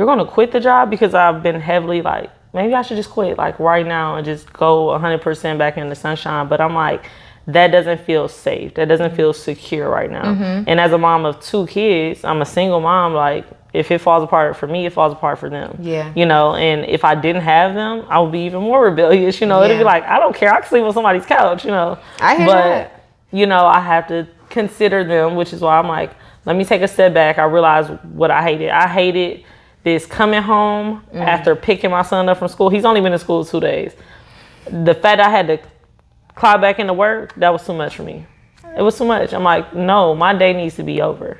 you're going to quit the job, because I've been heavily like, maybe I should just quit like right now and just go 100% back into SonShine. But I'm like, that doesn't feel safe. That doesn't feel secure right now. And as a mom of 2 kids, I'm a single mom. Like, if it falls apart for me, it falls apart for them. Yeah. You know, and if I didn't have them, I would be even more rebellious. You know, it'd be like, I don't care. I can sleep on somebody's couch, you know. I hear that. You know, I have to consider them, which is why I'm like, let me take a step back. I realized what I hated. I hated this coming home after picking my son up from school. He's only been in school 2 days. The fact I had to clock back into work, that was too much for me. It was too much. I'm like, no, my day needs to be over.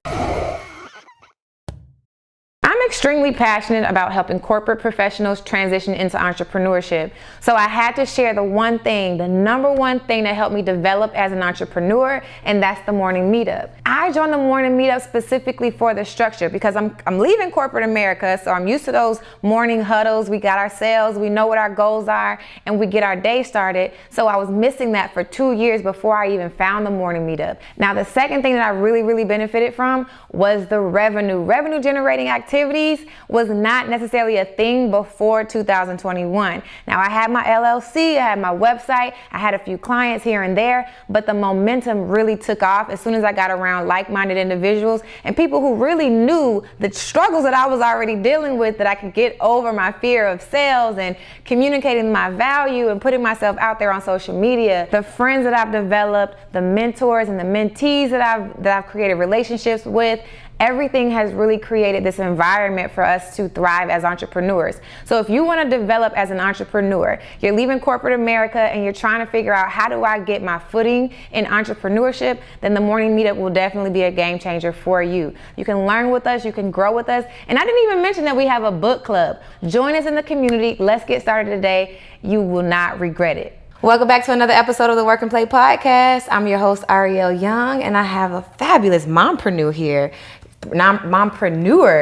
I'm extremely passionate about helping corporate professionals transition into entrepreneurship. So I had to share the one thing, the number one thing that helped me develop as an entrepreneur, and that's the morning meetup. I joined the morning meetup specifically for the structure because I'm leaving corporate America, so I'm used to those morning huddles. We got our sales, we know what our goals are, and we get our day started. So I was missing that for 2 years before I even found the morning meetup. Now, the second thing that I really benefited from was the revenue. Revenue generating activities was not necessarily a thing before 2021. Now, I had my LLC, I had my website, I had a few clients here and there, but the momentum really took off as soon as I got around like-minded individuals and people who really knew the struggles that I was already dealing with, that I could get over my fear of sales and communicating my value and putting myself out there on social media. The friends that I've developed, the mentors and the mentees that I've created relationships with, everything has really created this environment for us to thrive as entrepreneurs. So if you want to develop as an entrepreneur, you're leaving corporate America and you're trying to figure out, how do I get my footing in entrepreneurship, then the morning meetup will definitely be a game changer for you. You can learn with us, you can grow with us. And I didn't even mention that we have a book club. Join us in the community. Let's get started today. You will not regret it. Welcome back to another episode of the Work and Play podcast. I'm your host, Ariel Young, and I have a fabulous mompreneur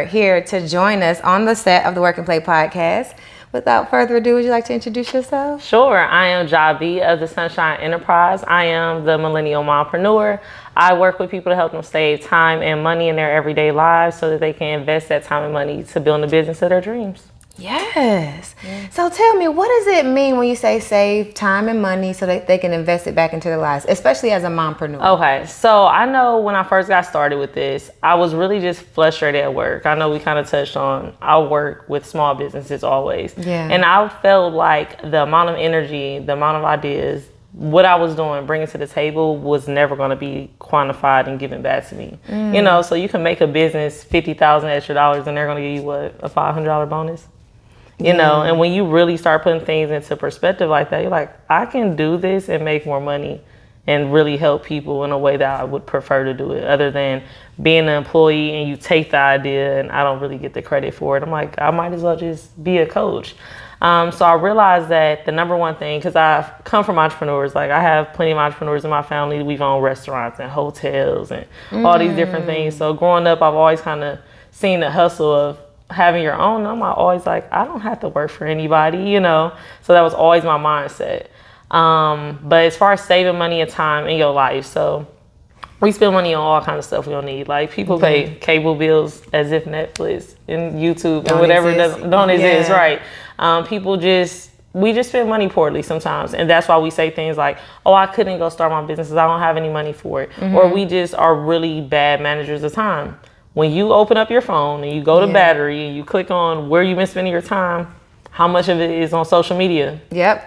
here to join us on the set of the Work and Play podcast. Without further ado, would you like to introduce yourself? Sure. I am Jab B of the SonShine Enterprise. I am the millennial mompreneur. I work with people to help them save time and money in their everyday lives so that they can invest that time and money to build a business of their dreams. Yes. So tell me, what does it mean when you say save time and money so that they can invest it back into their lives, especially as a mompreneur? Okay, so I know when I first got started with this, I was really just frustrated at work. I know we kind of touched on, I work with small businesses always. Yeah. And I felt like the amount of energy, the amount of ideas, what I was doing, bringing to the table, was never going to be quantified and given back to me. You know, so you can make a business $50,000 extra dollars and they're going to give you what, a $500 bonus? You know, and when you really start putting things into perspective like that, you're like, I can do this and make more money and really help people in a way that I would prefer to do it, other than being an employee and you take the idea and I don't really get the credit for it. I'm like, I might as well just be a coach. So I realized that the number one thing, because I've come from entrepreneurs, like I have plenty of entrepreneurs in my family. We've owned restaurants and hotels and all these different things. So growing up, I've always kind of seen the hustle of having your own. I'm always like, I don't have to work for anybody, you know? So that was always my mindset. But as far as saving money and time in your life, so we spend money on all kinds of stuff we don't need. Like people pay cable bills as if Netflix and YouTube and whatever don't exist, right? We just spend money poorly sometimes. And that's why we say things like, oh, I couldn't go start my business because I don't have any money for it. Or we just are really bad managers of time. When you open up your phone and you go to battery and you click on where you've been spending your time, how much of it is on social media?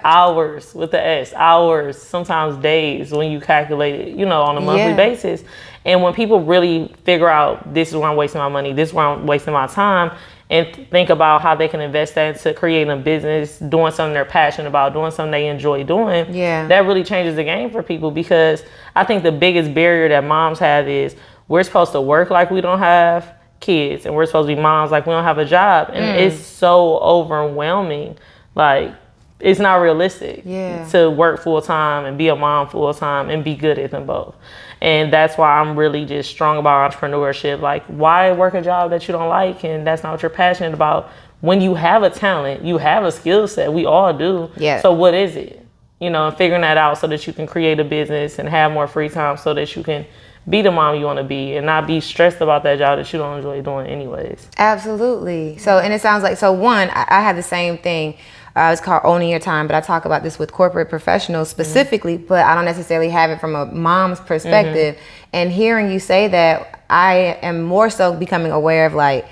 Hours with the S, hours, sometimes days when you calculate it, you know, on a monthly basis. And when people really figure out, this is where I'm wasting my money, this is where I'm wasting my time, and think about how they can invest that into creating a business, doing something they're passionate about, doing something they enjoy doing, that really changes the game for people. Because I think the biggest barrier that moms have is, we're supposed to work like we don't have kids, and we're supposed to be moms like we don't have a job. And it's so overwhelming. Like, it's not realistic to work full time and be a mom full time and be good at them both. And that's why I'm really just strong about entrepreneurship. Like, why work a job that you don't like and that's not what you're passionate about? When you have a talent, you have a skill set. We all do. So what is it? You know, and figuring that out so that you can create a business and have more free time so that you can be the mom you want to be and not be stressed about that job that you don't enjoy doing anyways. Absolutely. So, and it sounds like, so one, I had the same thing. It's called owning your time, but I talk about this with corporate professionals specifically, but I don't necessarily have it from a mom's perspective. And hearing you say that, I am more so becoming aware of like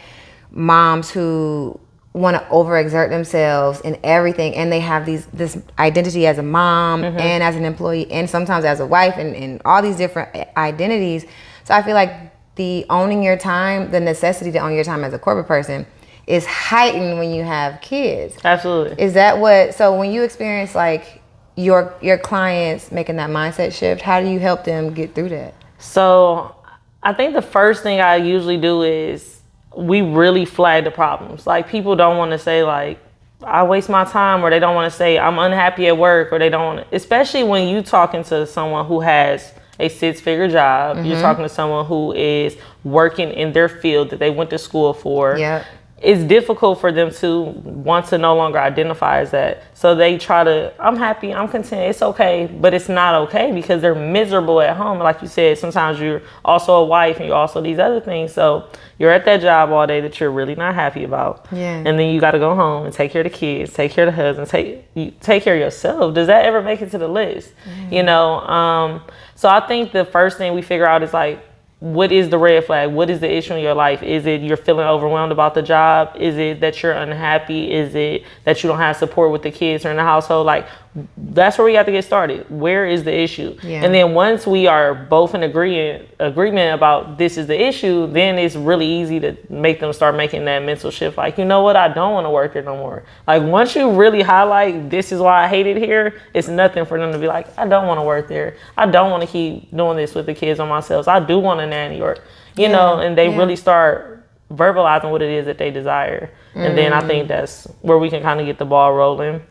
moms who want to overexert themselves in everything, and they have this identity as a mom and as an employee and sometimes as a wife and all these different identities. So I feel like the owning your time, the necessity to own your time as a corporate person is heightened when you have kids. Absolutely. Is that what, so when you experience like your clients making that mindset shift, how do you help them get through that? So I think the first thing I usually do is we really flag the problems. Like, people don't want to say like, I waste my time, or they don't want to say I'm unhappy at work, or they don't want to, especially when you talking to someone who has a 6-figure job, you're talking to someone who is working in their field that they went to school for. Yeah. It's difficult for them to want to no longer identify as that. So they try to, I'm happy, I'm content, it's okay, but it's not okay because they're miserable at home. Like you said, sometimes you're also a wife and you're also these other things. So you're at that job all day that you're really not happy about. Yeah. And then you got to go home and take care of the kids, take care of the husband, take care of yourself. Does that ever make it to the list? You know? So I think the first thing we figure out is like, what is the red flag? What is the issue in your life? Is it you're feeling overwhelmed about the job? Is it that you're unhappy? Is it that you don't have support with the kids or in the household? Like, that's where we have to get started. Where is the issue? Yeah. And then once we are both in agreement about this is the issue, then it's really easy to make them start making that mental shift. Like, you know what? I don't want to work here no more. Like, once you really highlight this is why I hate it here, it's nothing for them to be like, I don't want to work there. I don't want to keep doing this with the kids on myself. I do want a nanny, or, you know, and they really start verbalizing what it is that they desire. And then I think that's where we can kind of get the ball rolling.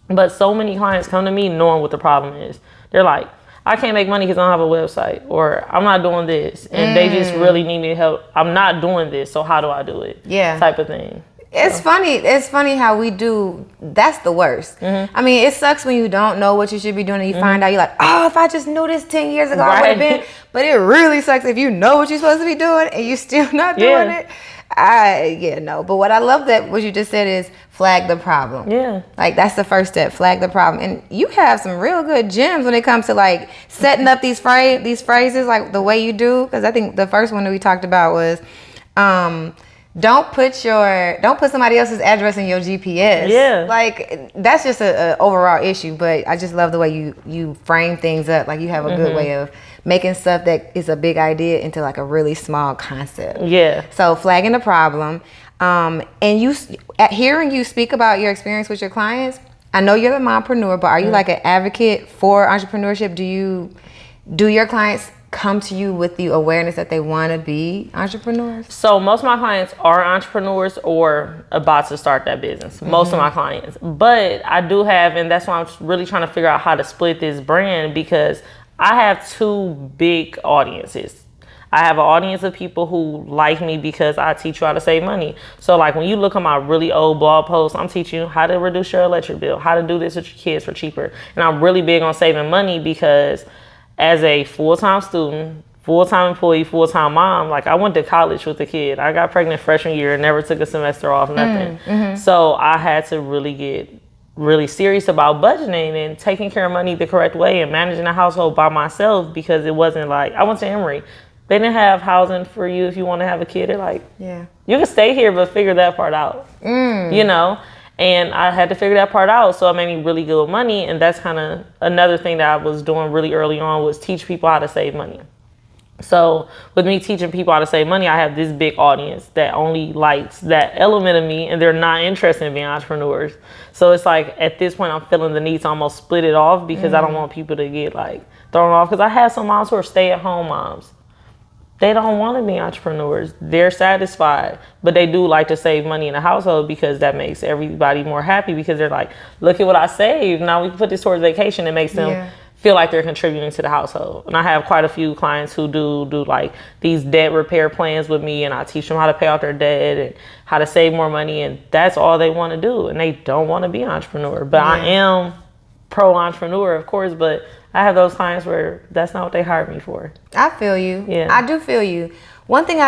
But so many clients come to me knowing what the problem is. They're like, I can't make money because I don't have a website, or I'm not doing this. And they just really need me help. I'm not doing this, so how do I do it? Yeah. Type of thing. It's funny. It's funny how we do. That's the worst. I mean, it sucks when you don't know what you should be doing and you find out you're like, oh, if I just knew this 10 years ago, I would have been. But it really sucks if you know what you're supposed to be doing and you're still not doing it. No. But what I love that what you just said is flag the problem. Yeah. Like, that's the first step. Flag the problem. And you have some real good gems when it comes to like setting up these phrases like the way you do. Because I think the first one that we talked about was, don't put somebody else's address in your GPS. Yeah. Like, that's just a overall issue, but I just love the way you frame things up. Like, you have a good way of making stuff that is a big idea into like a really small concept. Yeah. So flagging the problem. And hearing you speak about your experience with your clients, I know you're the mompreneur, but are you like an advocate for entrepreneurship? Do your clients come to you with the awareness that they want to be entrepreneurs? So most of my clients are entrepreneurs or about to start that business. Most of my clients. But I do have, and that's why I'm really trying to figure out how to split this brand, because I have two big audiences. I have an audience of people who like me because I teach you how to save money. So like, when you look at my really old blog posts, I'm teaching you how to reduce your electric bill, how to do this with your kids for cheaper. And I'm really big on saving money because as a full-time student, full-time employee, full-time mom, like, I went to college with a kid. I got pregnant freshman year, never took a semester off, nothing. So I had to really get really serious about budgeting and taking care of money the correct way and managing the household by myself, because it wasn't like, I went to Emory. They didn't have housing for you if you want to have a kid. They're like, you can stay here, but figure that part out, you know? And I had to figure that part out. So it made me really good money. And that's kind of another thing that I was doing really early on, was teach people how to save money. So with me teaching people how to save money, I have this big audience that only likes that element of me, and they're not interested in being entrepreneurs. So it's like, at this point, I'm feeling the need to almost split it off, because I don't want people to get like thrown off. Because I have some moms who are stay-at-home moms. They don't want to be entrepreneurs. They're satisfied, but they do like to save money in the household, because that makes everybody more happy, because they're like, look at what I saved. Now we can put this towards vacation. It makes them feel like they're contributing to the household. And I have quite a few clients who do like these debt repair plans with me, and I teach them how to pay off their debt and how to save more money. And that's all they want to do. And they don't want to be an entrepreneur, but I am pro-entrepreneur, of course, but I have those clients where that's not what they hired me for. I feel you. Yeah. I do feel you. One thing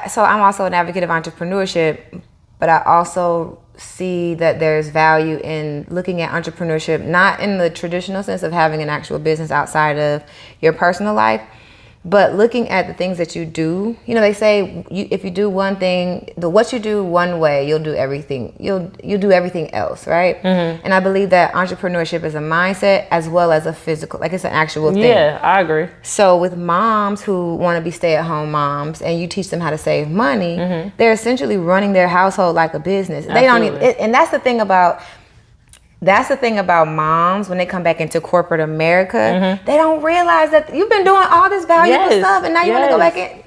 so I'm also an advocate of entrepreneurship, but I also see that there's value in looking at entrepreneurship, not in the traditional sense of having an actual business outside of your personal life, but looking at the things that you do. You know, they say if you do one thing, what you do one way, you'll do everything. You'll do everything else, right? Mm-hmm. And I believe that entrepreneurship is a mindset as well as a physical, like it's an actual thing. Yeah, I agree. So with moms who want to be stay-at-home moms, and you teach them how to save money, mm-hmm. they're essentially running their household like a business. Absolutely. They don't need, and that's the thing about moms when they come back into corporate America. Mm-hmm. They don't realize that you've been doing all this valuable stuff, and now you want to go back in.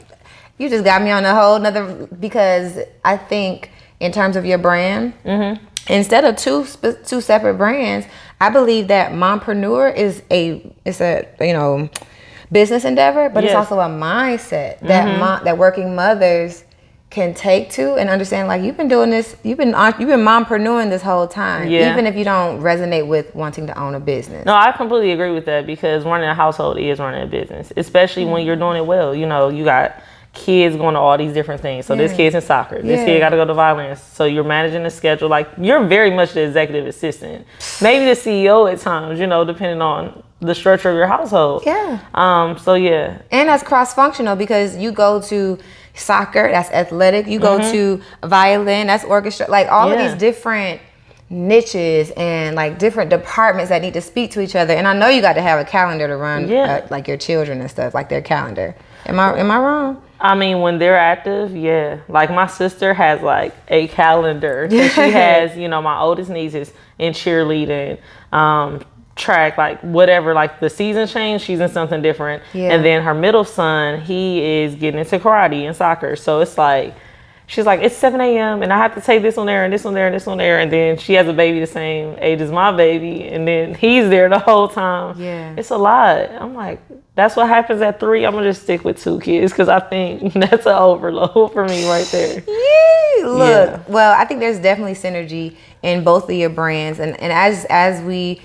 You just got me on a whole nother, because I think in terms of your brand, mm-hmm. instead of two separate brands, I believe that MomPrenuer is a business endeavor, but it's also a mindset that mm-hmm. That working mothers can take to and understand, like, you've been doing this, you've been mompreneuring this whole time, even if you don't resonate with wanting to own a business. No, I completely agree with that, because running a household is running a business, especially when you're doing it well. You know, you got kids going to all these different things. So this kid's in soccer, this kid got to go to violin. So you're managing the schedule. Like, you're very much the executive assistant, maybe the CEO at times, you know, depending on the structure of your household. And that's cross-functional, because you go to soccer, that's athletic, you go to violin, that's orchestra, like all of these different niches and like different departments that need to speak to each other. And I know you got to have a calendar to run like your children and stuff, like their calendar. Am I wrong? I mean, when they're active, like my sister has like a calendar. So she has, you know, my oldest niece is in cheerleading, track, like whatever, like the season change, she's in something different. And then her middle son, he is getting into karate and soccer. So it's like, she's like, it's 7 a.m. and I have to take this one there and this one there and this one there. And then she has a baby the same age as my baby, and then he's there the whole time. It's a lot. I'm like, that's what happens at 3. I'm gonna just stick with 2 kids, because I think that's an overload for me right there. Look, well, I think there's definitely synergy in both of your brands, and as we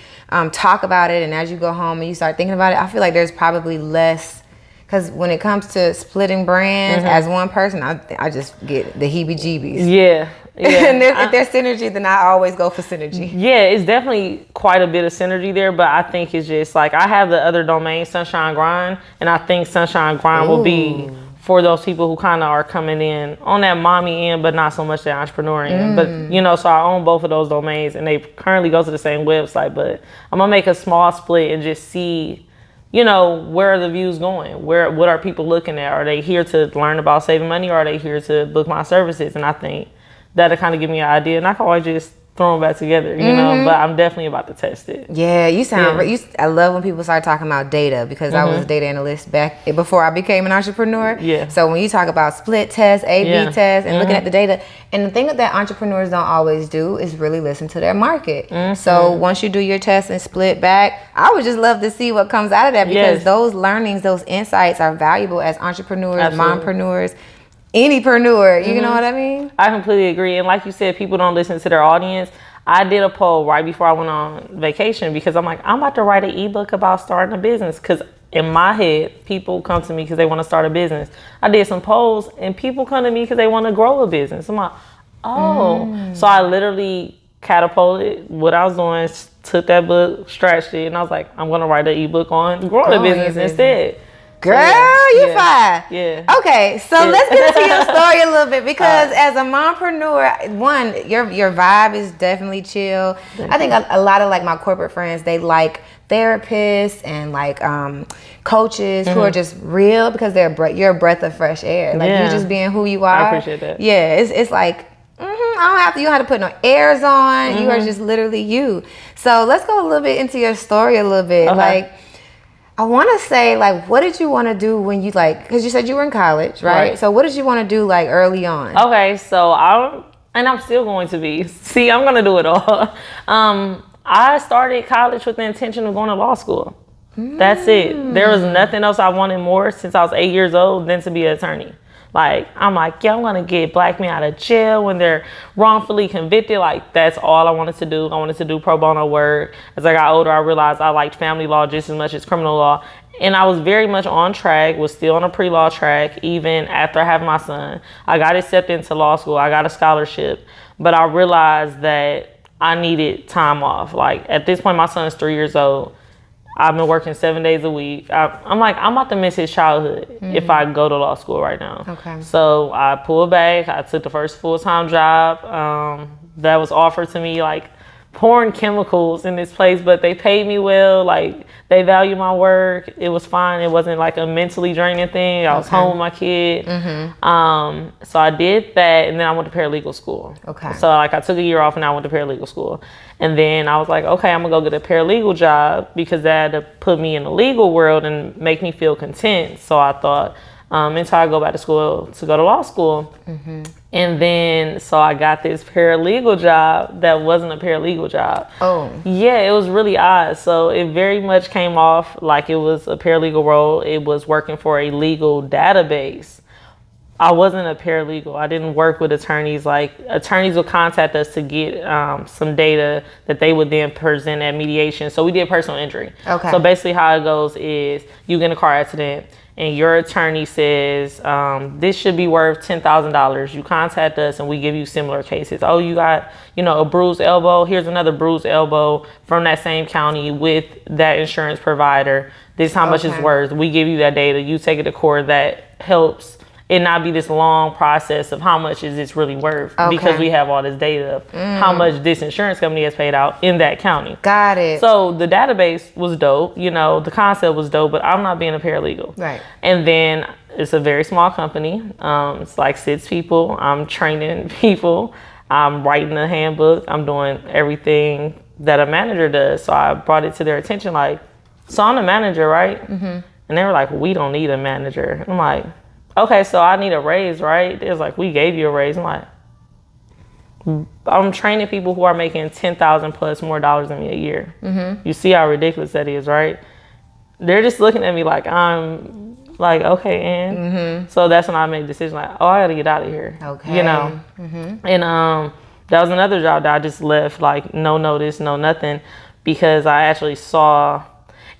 talk about it, and as you go home and you start thinking about it, I feel like there's probably less, because when it comes to splitting brands as one person, I just get the heebie-jeebies. And if there's synergy, then I always go for synergy. It's definitely quite a bit of synergy there, but I think it's just like, I have the other domain, SonShine Grind, and I think SonShine Grind will be for those people who kind of are coming in on that mommy end, but not so much the entrepreneur end. But, you know, so I own both of those domains, and they currently go to the same website, but I'm gonna make a small split and just see, you know, where are the views going? What are people looking at? Are they here to learn about saving money, or are they here to book my services? And I think that'll kind of give me an idea, and I can always just throw them back together, you know, but I'm definitely about to test it. You sound, I love when people start talking about data, because I was a data analyst back before I became an entrepreneur. So when you talk about split tests, A/B tests, and looking at the data, and the thing that entrepreneurs don't always do is really listen to their market. So once you do your test and split back, I would just love to see what comes out of that, because those learnings, those insights are valuable as entrepreneurs, mompreneurs, anypreneur, you know what I mean? I completely agree. And like you said, people don't listen to their audience. I did a poll right before I went on vacation, because I'm like, I'm about to write an ebook about starting a business, because in my head, people come to me because they want to start a business. I did some polls, and people come to me because they want to grow a business. I'm like, so I literally catapulted what I was doing, took that book, stretched it, and I was like, I'm going to write an ebook on growing a business instead. Girl, you fine. Okay, so let's get into your story a little bit, because as a mompreneur, one, your vibe is definitely chill. I think a lot of like my corporate friends, they like therapists and like coaches who are just real, because you're a breath of fresh air. Like you're just being who you are. I appreciate that. It's like, you don't have to put no airs on. You are just literally you. So let's go a little bit into your story a little bit. Like, I want to say, like, what did you want to do when you, like, because you said you were in college, right? So what did you want to do, like, early on? Okay, so I'm still going to be. See, I'm going to do it all. I started college with the intention of going to law school. That's it. There was nothing else I wanted more since I was 8 years old than to be an attorney. Like, I'm like, yeah, I'm going to get black men out of jail when they're wrongfully convicted. Like, that's all I wanted to do. I wanted to do pro bono work. As I got older, I realized I liked family law just as much as criminal law. And I was very much on track, was still on a pre-law track, even after having my son. I got accepted into law school. I got a scholarship. But I realized that I needed time off. Like, at this point, my son is 3 years old. I've been working 7 days a week. I'm like, I'm about to miss his childhood if I go to law school right now. Okay. So I pulled back. I took the first full-time job that was offered to me, like pouring chemicals in this place, but they paid me well. Like, they value my work. It was fine. It wasn't like a mentally draining thing. I was home with my kid. So I did that, and then I went to paralegal school. Okay. So like I took a year off, and I went to paralegal school. And then I was like, okay, I'm gonna go get a paralegal job because that had to put me in the legal world and make me feel content. So I thought, until I go back to school to go to law school. And then, so I got this paralegal job that wasn't a paralegal job. Oh. Yeah, it was really odd. So it very much came off like it was a paralegal role. It was working for a legal database. I wasn't a paralegal. I didn't work with attorneys. Like, attorneys would contact us to get some data that they would then present at mediation. So we did personal injury. Okay. So basically how it goes is you get in a car accident and your attorney says, this should be worth $10,000. You contact us and we give you similar cases. Oh, you got, a bruised elbow. Here's another bruised elbow from that same county with that insurance provider. This is how much it's worth. We give you that data. You take it to court. That helps it not be this long process of how much is this really worth, because we have all this data of how much this insurance company has paid out in that county. Got it. So the database was dope, the concept was dope, but I'm not being a paralegal. Right. And then it's a very small company. It's like 6 people. I'm training people. I'm writing a handbook. I'm doing everything that a manager does. So I brought it to their attention, like, so I'm the manager, right? And they were like, we don't need a manager. I'm like, okay, so I need a raise, right? It was like, we gave you a raise. I'm like, I'm training people who are making $10,000 plus more dollars than me a year. You see how ridiculous that is, right? They're just looking at me like I'm like, okay, and so that's when I made the decision, like, oh, I gotta get out of here. Okay. And that was another job that I just left, like, no notice, no nothing, because I actually saw.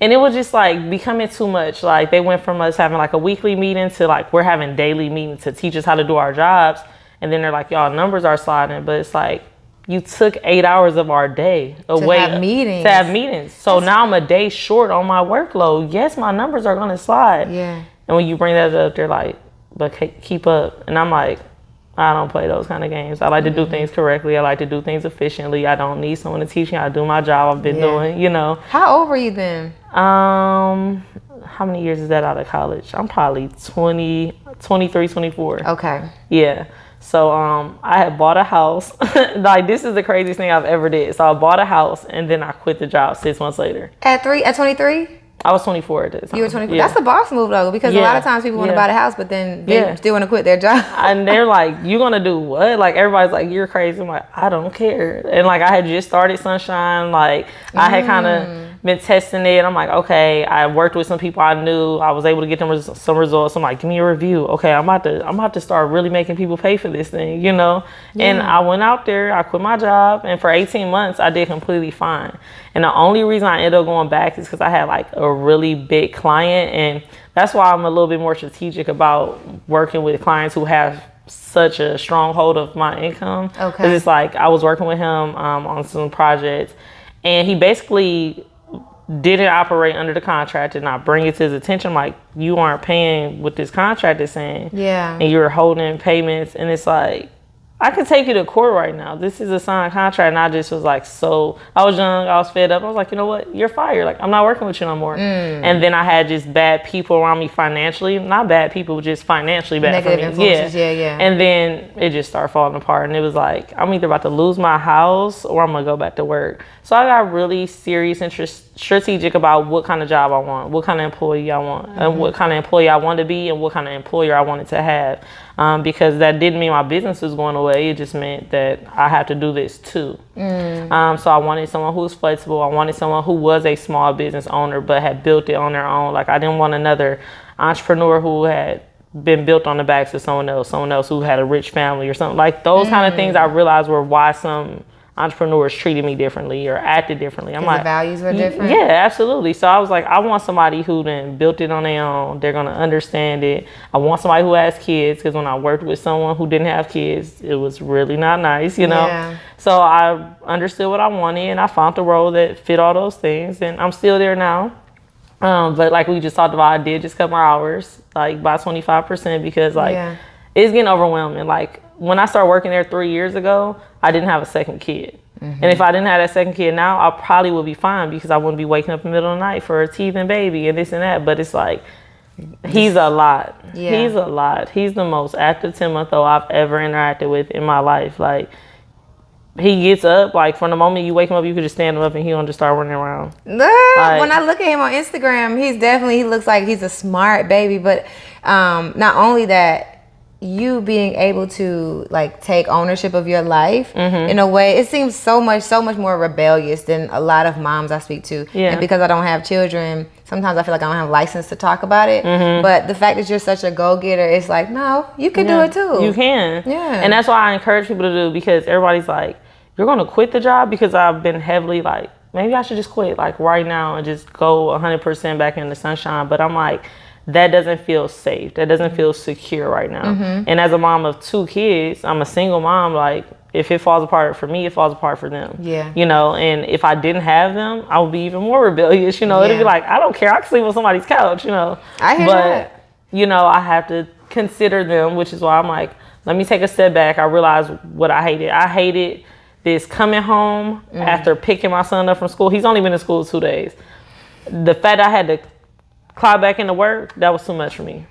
And it was just like becoming too much. Like, they went from us having like a weekly meeting to like we're having daily meetings to teach us how to do our jobs. And then they're like, y'all numbers are sliding. But it's like, you took 8 hours of our day away to have meetings. So now I'm a day short on my workload. Yes, my numbers are going to slide. Yeah. And when you bring that up, they're like, but keep up. And I'm like, I don't play those kind of games. I like to do things correctly. I like to do things efficiently. I don't need someone to teach me how to do my job. I've been doing, How old were you then? How many years is that out of college? I'm probably 23, 24. Okay. Yeah. So I had bought a house. Like, this is the craziest thing I've ever did. So I bought a house and then I quit the job 6 months later. At 23? I was 24 at this time. You were 24. Yeah. That's a boss move though, because a lot of times people want to buy the house, but then they still want to quit their job. And they're like, you gonna do what? Like, everybody's like, you're crazy. I'm like, I don't care. And like, I had just started SonShine. Like, I had kind of been testing it. I'm like, okay, I worked with some people I knew. I was able to get them some results. I'm like, give me a review. Okay, I'm about to start really making people pay for this thing, And I went out there, I quit my job, and for 18 months I did completely fine. And the only reason I ended up going back is because I had like a really big client, and that's why I'm a little bit more strategic about working with clients who have such a strong hold of my income. Okay. Because it's like, I was working with him on some projects, and he basically didn't operate under the contract, and I bring it to his attention, like, you aren't paying what this contract is saying. Yeah. And you're holding payments, and it's like, I could take you to court right now. This is a signed contract. And I just was like, I was young, I was fed up. I was like, you know what? You're fired. Like, I'm not working with you no more. And then I had just bad people around me financially. Not bad people, just financially bad. Negative influences, yeah. And then it just started falling apart. And it was like, I'm either about to lose my house or I'm going to go back to work. So I got really serious and strategic about what kind of job I want, what kind of employee I want, and what kind of employee I want to be, and what kind of employer I wanted to have. Because that didn't mean my business was going away. It just meant that I had to do this too. So I wanted someone who was flexible. I wanted someone who was a small business owner but had built it on their own. Like, I didn't want another entrepreneur who had been built on the backs of someone else who had a rich family or something. Like those kind of things I realized were why some entrepreneurs treated me differently or acted differently. I'm like, the values were different? Yeah, absolutely. So I was like, I want somebody who then built it on their own. They're going to understand it. I want somebody who has kids, because when I worked with someone who didn't have kids, it was really not nice, you know? Yeah. So I understood what I wanted, and I found the role that fit all those things, and I'm still there now. But like we just talked about, I did just cut my hours like by 25% because like it's getting overwhelming. Like when I started working there 3 years ago, I didn't have a second kid. And if I didn't have that second kid now, I probably would be fine because I wouldn't be waking up in the middle of the night for a teething baby and this and that. But it's like, he's a lot. Yeah. He's a lot. He's the most active 10-month-old I've ever interacted with in my life. Like, he gets up, like from the moment you wake him up, you could just stand him up and he don't just start running around. Like, when I look at him on Instagram, he looks like he's a smart baby. But not only that, you being able to like take ownership of your life in a way, it seems so much more rebellious than a lot of moms I speak to. Yeah. And because I don't have children, sometimes I feel like I don't have license to talk about it. But the fact that you're such a go-getter, it's like, no, you can do it too. You can. Yeah. And that's why I encourage people to do, because everybody's like, you're going to quit the job? Because I've been heavily like, maybe I should just quit like right now and just go 100% back into sunshine. But I'm like, that doesn't feel safe. That doesn't feel secure right now. And as a mom of 2 kids, I'm a single mom. Like, if it falls apart for me, it falls apart for them. Yeah. You know, and if I didn't have them, I would be even more rebellious. You know, it'd be like, I don't care. I can sleep on somebody's couch, you know. I hear that. You know, I have to consider them, which is why I'm like, let me take a step back. I realized what I hated. I hated this coming home after picking my son up from school. He's only been in school 2 days. The fact I had to clock back into work, that was too much for me.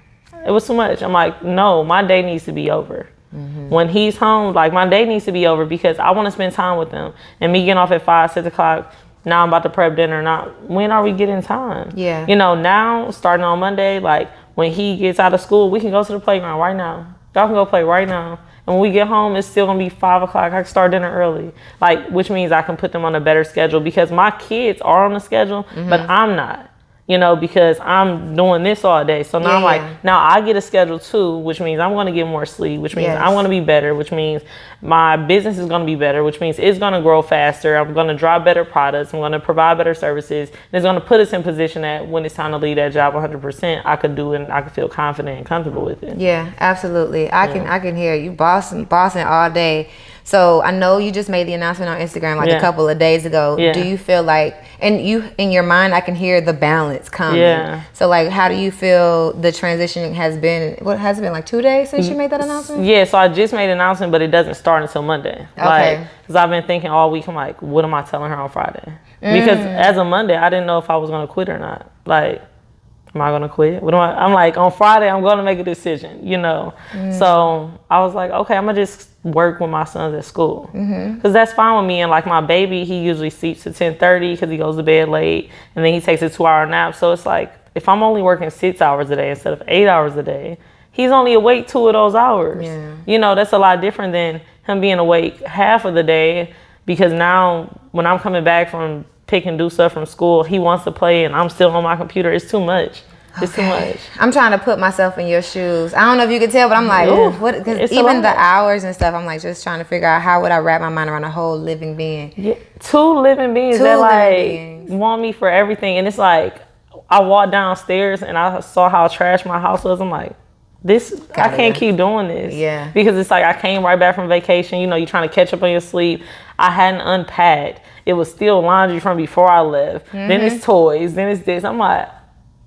It was too much. I'm like, no, my day needs to be over. When he's home, like my day needs to be over because I want to spend time with him. And me getting off at 5, 6 o'clock, now I'm about to prep dinner. Now, when are we getting time? Yeah. You know, now starting on Monday, like when he gets out of school, we can go to the playground right now. Y'all can go play right now. And when we get home, it's still gonna be 5 o'clock. I can start dinner early, like, which means I can put them on a better schedule because my kids are on the schedule, but I'm not. You know, because I'm doing this all day. So now I'm like, now I get a schedule too, which means I'm going to get more sleep, which means I'm going to be better, which means my business is going to be better, which means it's going to grow faster. I'm going to drop better products. I'm going to provide better services. And it's going to put us in position that when it's time to leave that job 100%, I could do it and I could feel confident and comfortable with it. Yeah, absolutely. I can hear you bossing all day. So I know you just made the announcement on Instagram like a couple of days ago. Do you feel like, and you in your mind, I can hear the balance coming. Yeah. So like, how do you feel the transition has been? What has it been, like 2 days since you made that announcement? Yeah, so I just made an announcement, but it doesn't start until Monday. Okay. Like, because I've been thinking all week, I'm like, what am I telling her on Friday? Because as of Monday, I didn't know if I was going to quit or not. Like, am I gonna quit? I'm like, on Friday, I'm gonna make a decision, you know? So I was like, okay, I'm gonna just work with my sons at school. Cause that's fine with me. And like my baby, he usually sleeps at 10:30 cause he goes to bed late and then he takes a 2-hour nap. So it's like, if I'm only working 6 hours a day instead of 8 hours a day, he's only awake 2 of those hours. Yeah. You know, that's a lot different than him being awake half of the day, because now when I'm coming back from pick and do stuff from school, he wants to play and I'm still on my computer. It's too much. It's too much. I'm trying to put myself in your shoes. I don't know if you can tell, but I'm like, ooh, what? Because even the hours and stuff, I'm like just trying to figure out how would I wrap my mind around a whole living being. Yeah, 2 living beings that like want me for everything. And it's like, I walked downstairs and I saw how trash my house was. I'm like, I can't keep doing this. Yeah. Because it's like, I came right back from vacation. You know, you're trying to catch up on your sleep. I hadn't unpacked. It was still laundry from before I left. Then it's toys. Then it's this. I'm like,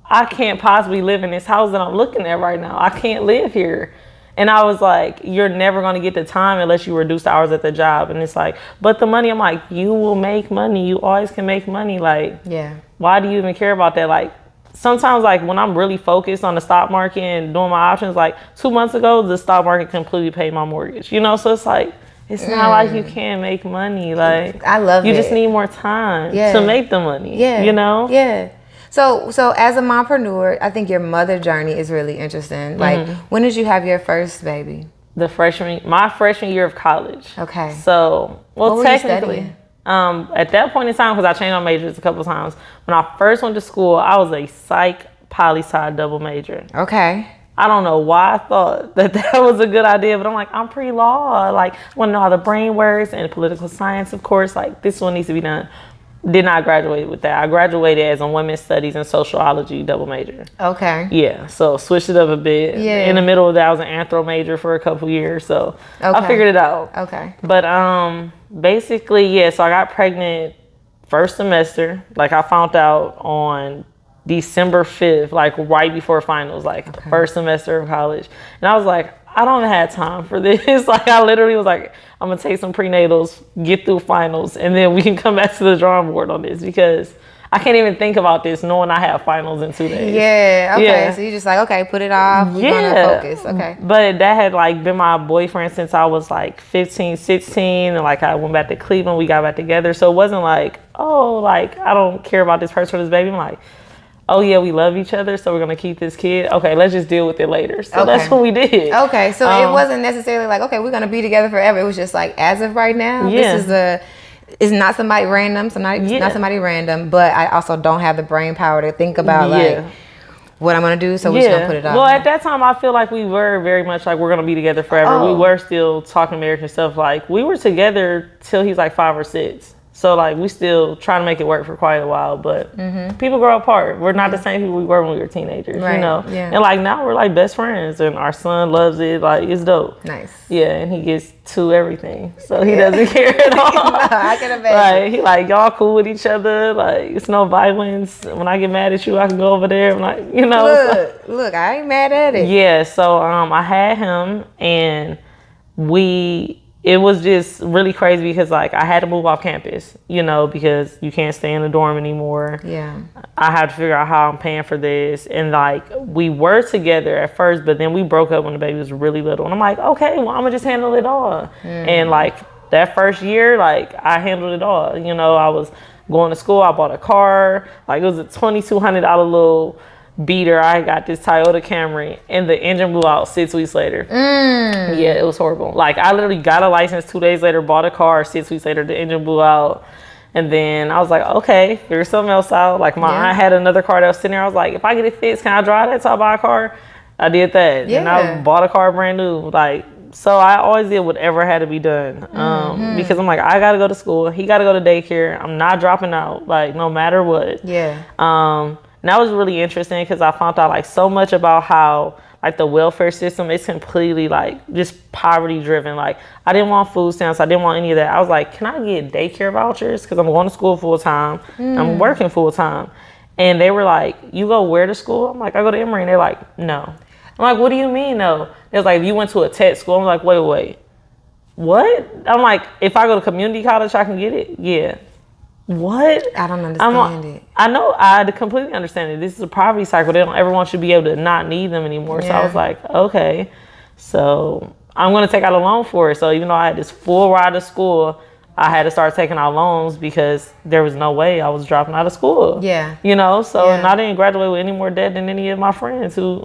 I can't possibly live in this house that I'm looking at right now. I can't live here. And I was like, you're never going to get the time unless you reduce the hours at the job. And it's like, but the money, I'm like, you will make money. You always can make money. Like, why do you even care about that? Like, sometimes like when I'm really focused on the stock market and doing my options, like 2 months ago, the stock market completely paid my mortgage, you know? So it's like, it's not like you can't make money. Like, I love it. You just need more time to make the money, you know? Yeah. So as a mompreneur, I think your mother journey is really interesting. Like, when did you have your first baby? My freshman year of college. Okay. So, well, what technically, at that point in time, because I changed my majors a couple of times, when I first went to school, I was a psych poli-sci double major. Okay. I don't know why I thought that was a good idea, but I'm like, I'm pre-law. Like, I want to know how the brain works, and political science, of course. Like, this one needs to be done. Did not graduate with that. I graduated as a women's studies and sociology double major. Okay. Yeah, so switched it up a bit. Yeah. In the middle of that, I was an anthro major for a couple years, so I figured it out. Okay. But basically, yeah, so I got pregnant first semester. Like, I found out on December 5th, like right before finals, like the first semester of college. And I was like, I don't have time for this. Like, I literally was like, I'm gonna take some prenatals, get through finals, and then we can come back to the drawing board on this, because I can't even think about this knowing I have finals in 2 days. Yeah, okay. So you just like, okay, put it off. We're gonna focus. Okay. But that had like been my boyfriend since I was like 15, 16, and like I went back to Cleveland, we got back together. So it wasn't like, oh, like I don't care about this person or this baby. I'm like, oh yeah, we love each other, so we're gonna keep this kid. Okay, let's just deal with it later. So that's what we did. Okay, so it wasn't necessarily like, okay, we're gonna be together forever. It was just like, as of right now, this is it's not somebody random, not somebody random, but I also don't have the brain power to think about like what I'm gonna do, so we're just gonna put it off. Well, at that time, I feel like we were very much like, we're gonna be together forever. We were still talking marriage and stuff. Like, we were together till he's like 5 or 6. So like, we still trying to make it work for quite a while, but people grow apart. We're not the same people we were when we were teenagers, you know? Yeah. And like, now we're like best friends, and our son loves it. Like, it's dope. Nice. Yeah, and he gets to everything, so he doesn't care at all. No, I can imagine. Like, he like, y'all cool with each other. Like, it's no violence. When I get mad at you, I can go over there. I'm like, you know. Look, I ain't mad at it. Yeah, so I had him, and it was just really crazy because like I had to move off campus, you know, because you can't stay in the dorm anymore. Yeah. I had to figure out how I'm paying for this. And like, we were together at first, but then we broke up when the baby was really little. And I'm like, okay, well, I'm gonna just handle it all. And like that first year, like I handled it all. You know, I was going to school, I bought a car. Like, it was a $2,200 little beater. I got this Toyota Camry, and the engine blew out 6 weeks later. Yeah, it was horrible. Like, I literally got a license 2 days later, bought a car. 6 weeks later, the engine blew out. And then I was like, okay, figure something else out. Like, my aunt had another car that was sitting there. I was like, if I get it fixed, can I drive that till I buy a car? I did that. And I bought a car brand new. Like, so I always did whatever had to be done. Because I'm like, I gotta go to school. He gotta go to daycare. I'm not dropping out, like, no matter what. And that was really interesting because I found out like so much about how like the welfare system is completely like just poverty driven. Like, I didn't want food stamps. I didn't want any of that. I was like, can I get daycare vouchers? Because I'm going to school full time. I'm working full time. And they were like, you go where to school? I'm like, I go to Emory. And they're like, no. I'm like, what do you mean no? It was like, you went to a tech school. I'm like, wait. What? I'm like, if I go to community college, I can get it? Yeah. What? I don't understand it. I know, I completely understand it. This is a poverty cycle. They don't ever want you to be able to not need them anymore. So I was like, okay, so I'm going to take out a loan for it. So even though I had this full ride to school, I had to start taking out loans because there was no way I was dropping out of school. Yeah. You know, so and I didn't graduate with any more debt than any of my friends who,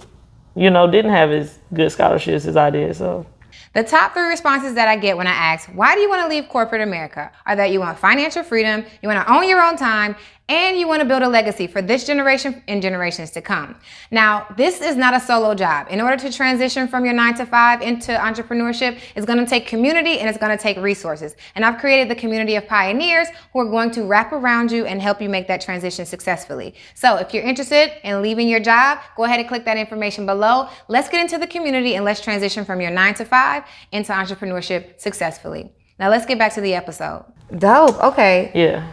you know, didn't have as good scholarships as I did. So. The top 3 responses that I get when I ask, why do you want to leave corporate America, are that you want financial freedom, you want to own your own time, and you want to build a legacy for this generation and generations to come. Now, this is not a solo job. In order to transition from your 9 to 5 into entrepreneurship, it's going to take community and it's going to take resources. And I've created the community of pioneers who are going to wrap around you and help you make that transition successfully. So if you're interested in leaving your job, go ahead and click that information below. Let's get into the community and let's transition from your 9 to 5 into entrepreneurship successfully. Now let's get back to the episode. Dope. Okay. Yeah.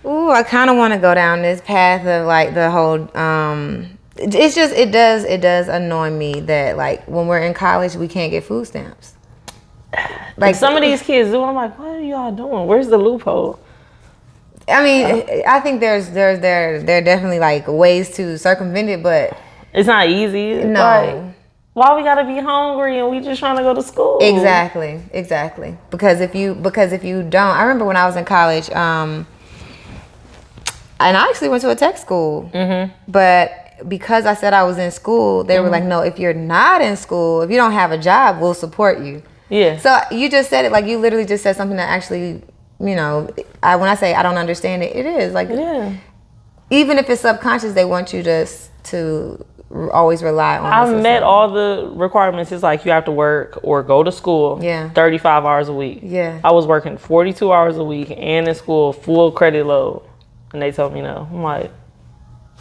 Ooh, I kind of want to go down this path of like the whole, it's just, it does annoy me that like when we're in college, we can't get food stamps. Like some of these kids do. I'm like, what are y'all doing? Where's the loophole? I mean, I think there are definitely like ways to circumvent it, but it's not easy. No. Like, why we gotta be hungry and we just trying to go to school? Exactly. Because if you don't, I remember when I was in college, and I actually went to a tech school, but because I said I was in school, they were like, no, if you're not in school, if you don't have a job, we'll support you. Yeah. So you just said it, like you literally just said something that actually, you know, when I say I don't understand it, it is like, even if it's subconscious, they want you to always rely on? I met all the requirements. It's like you have to work or go to school 35 hours a week. Yeah. I was working 42 hours a week and in school, full credit load. And they told me no. I'm like,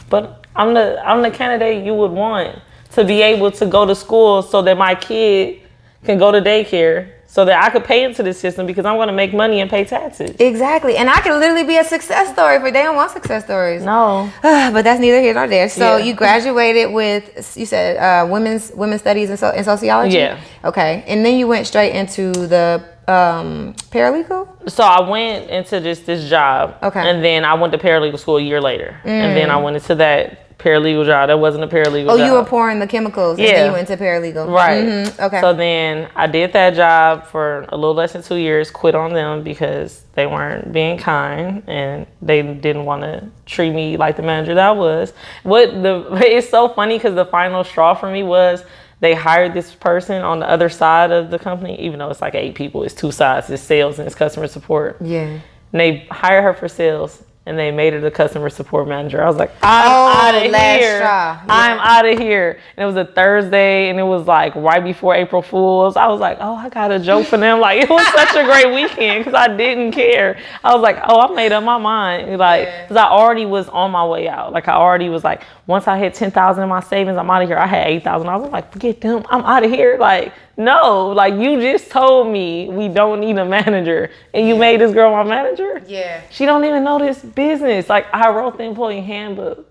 but I'm the candidate you would want to be able to go to school so that my kid can go to daycare, so that I could pay into the system because I'm going to make money and pay taxes. Exactly. And I can literally be a success story, but they don't want success stories. No. But that's neither here nor there. So you graduated with, you said, women's studies and sociology? Yeah. Okay. And then you went straight into the paralegal? So I went into this job. Okay. And then I went to paralegal school a year later. And then I went into that paralegal job. That wasn't a paralegal job. Oh, you were pouring the chemicals and then you went to paralegal. Right. Mm-hmm. Okay. So then I did that job for a little less than 2 years, quit on them because they weren't being kind and they didn't want to treat me like the manager that I was. It's so funny because the final straw for me was they hired this person on the other side of the company, even though it's like 8 people, it's 2 sides, it's sales and it's customer support. Yeah. And they hired her for sales and they made her the customer support manager. I was like, I'm out of here. Yeah. I'm out of here. And it was a Thursday and it was like right before April Fools. I was like, oh, I got a joke for them. Like, it was such a great weekend because I didn't care. I was like, oh, I made up my mind. Like, because I already was on my way out. Like, I already was like, once I hit 10,000 in my savings, I'm out of here. I had 8,000. I was like, forget them. I'm out of here. Like, no, like you just told me we don't need a manager and you made this girl my manager? Yeah. She don't even know this business. Like, I wrote the employee handbook.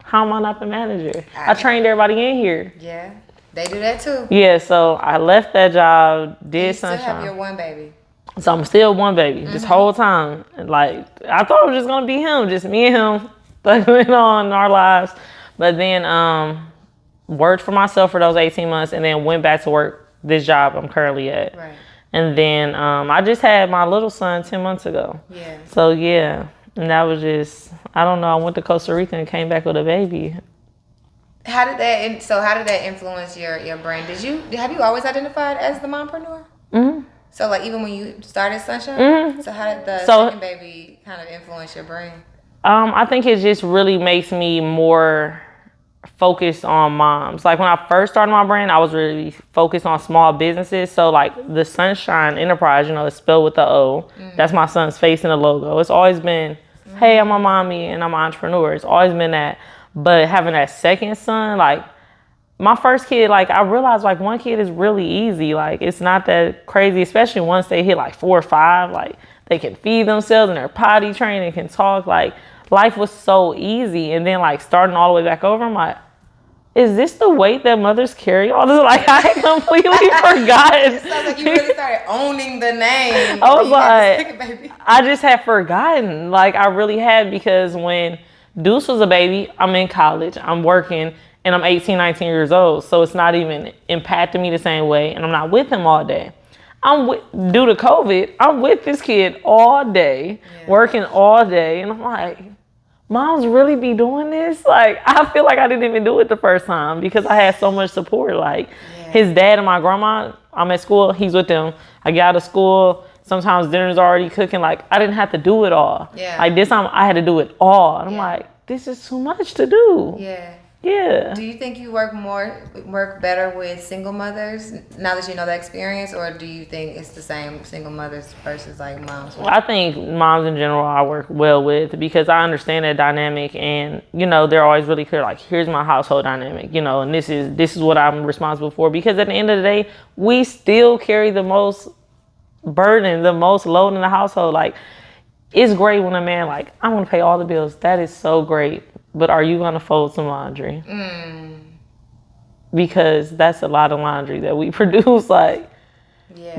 How am I not the manager? I trained everybody in here. Yeah, they do that too. Yeah, so I left that job, did SonShine. You still have your one baby. So I'm still one baby this whole time. And like, I thought it was just gonna be him, just me and him, but went on in our lives. But then worked for myself for those 18 months and then went back to work this job I'm currently at. Right. And then I just had my little son 10 months ago. Yeah. So yeah, and that was just, I don't know, I went to Costa Rica and came back with a baby. How did that influence your brand? Have you always identified as the mompreneur? Mm-hmm. So like even when you started SonShine? Mm-hmm. So how did the second baby kind of influence your brand? I think it just really makes me more focused on moms. Like when I first started my brand, I was really focused on small businesses. So like the SonShine Enterprise, it's spelled with the O. Mm-hmm. That's my son's face in the logo. It's always been, hey, I'm a mommy and I'm an entrepreneur. It's always been that. But having that second son, like my first kid, like I realized like one kid is really easy. Like it's not that crazy, especially once they hit like 4 or 5, like they can feed themselves and they're potty trained and can talk. Like life was so easy. And then like starting all the way back over, I'm like, is this the weight that mothers carry all this? Like I had completely forgotten. It sounds like you really started owning the name. I was like, I just had forgotten. Like I really had, because when Deuce was a baby, I'm in college, I'm working, and I'm 18, 19 years old. So it's not even impacting me the same way. And I'm not with him all day. Due to COVID, I'm with this kid all day, working all day. And I'm like, moms really be doing this? Like, I feel like I didn't even do it the first time because I had so much support. Like his dad and my grandma, I'm at school, he's with them. I get out of school, sometimes dinner's already cooking. Like I didn't have to do it all. Yeah. Like this time I had to do it all. And I'm like, this is too much to do. Yeah. Yeah. Do you think you work better with single mothers now that you know the experience, or do you think it's the same single mothers versus like moms? Well, I think moms in general I work well with because I understand that dynamic, and they're always really clear. Like, here's my household dynamic, and this is what I'm responsible for. Because at the end of the day, we still carry the most burden, the most load in the household. Like, it's great when a man like, I want to pay all the bills. That is so great. But are you going to fold some laundry? Because that's a lot of laundry that we produce. Like,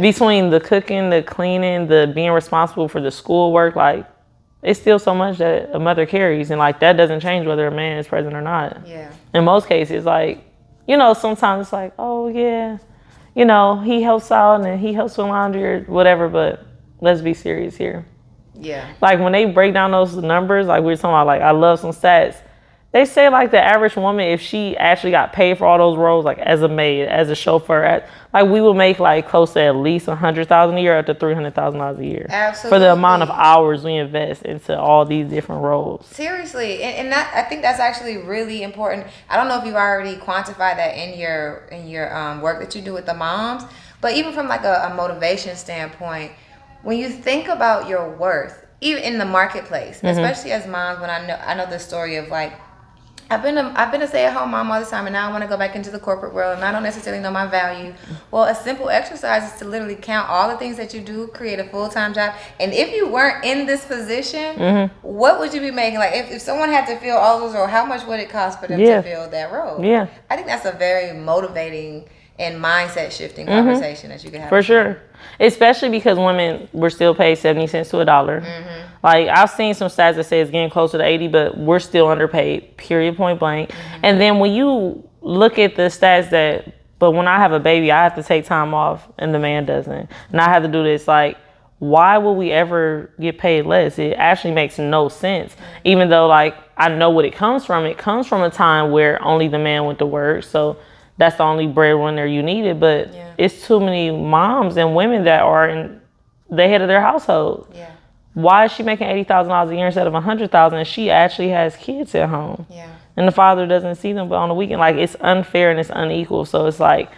between the cooking, the cleaning, the being responsible for the schoolwork, like, it's still so much that a mother carries. And, like, that doesn't change whether a man is present or not. Yeah. In most cases, like, sometimes it's like, oh, yeah, he helps out and he helps with laundry or whatever. But let's be serious here. Yeah. Like when they break down those numbers, like we were talking about, like I love some stats. They say like the average woman, if she actually got paid for all those roles, like as a maid, as a chauffeur, like we would make like close to at least $100,000 a year up to $300,000 a year. Absolutely. For the amount of hours we invest into all these different roles. Seriously, and that, I think that's actually really important. I don't know if you've already quantified that in your work that you do with the moms, but even from like a motivation standpoint, when you think about your worth, even in the marketplace, especially as moms, when I know the story of like, I've been a stay-at-home mom all the time, and now I want to go back into the corporate world, and I don't necessarily know my value. Well, a simple exercise is to literally count all the things that you do, create a full-time job, and if you weren't in this position, what would you be making? Like, if someone had to fill all those roles, how much would it cost for them to fill that role? Yeah. I think that's a very motivating and mindset-shifting conversation that you can have. For sure. Especially because women were still paid 70 cents to $1. Like, I've seen some stats that say it's getting closer to 80, but we're still underpaid, period, point blank. And then when you look at the stats but when I have a baby, I have to take time off and the man doesn't. And I have to do this, like, why would we ever get paid less? It actually makes no sense. Even though, like, I know what it comes from. It comes from a time where only the man went to work. So that's the only breadwinner you needed. But it's too many moms and women that are in the head of their household. Yeah. Why is she making $80,000 a year instead of $100,000? And she actually has kids at home. Yeah. And the father doesn't see them but on the weekend. Like, it's unfair and it's unequal. So it's like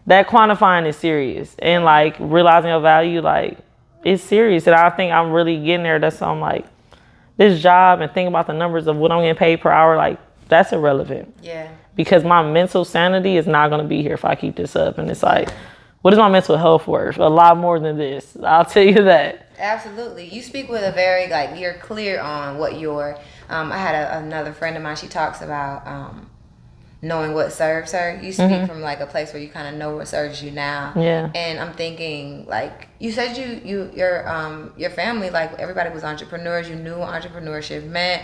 that quantifying is serious. And like realizing your value, like, it's serious. And I think I'm really getting there. That's why I'm like, this job and thinking about the numbers of what I'm getting paid per hour, like, that's irrelevant. Yeah. Because my mental sanity is not going to be here if I keep this up. And it's like, what is my mental health worth? A lot more than this. I'll tell you that. Absolutely. You speak with a very, like, you're clear on what your, I had another friend of mine, she talks about knowing what serves her. You speak from like a place where you kind of know what serves you now. Yeah. And I'm thinking, like, you said your family, like, everybody was entrepreneurs. You knew what entrepreneurship meant.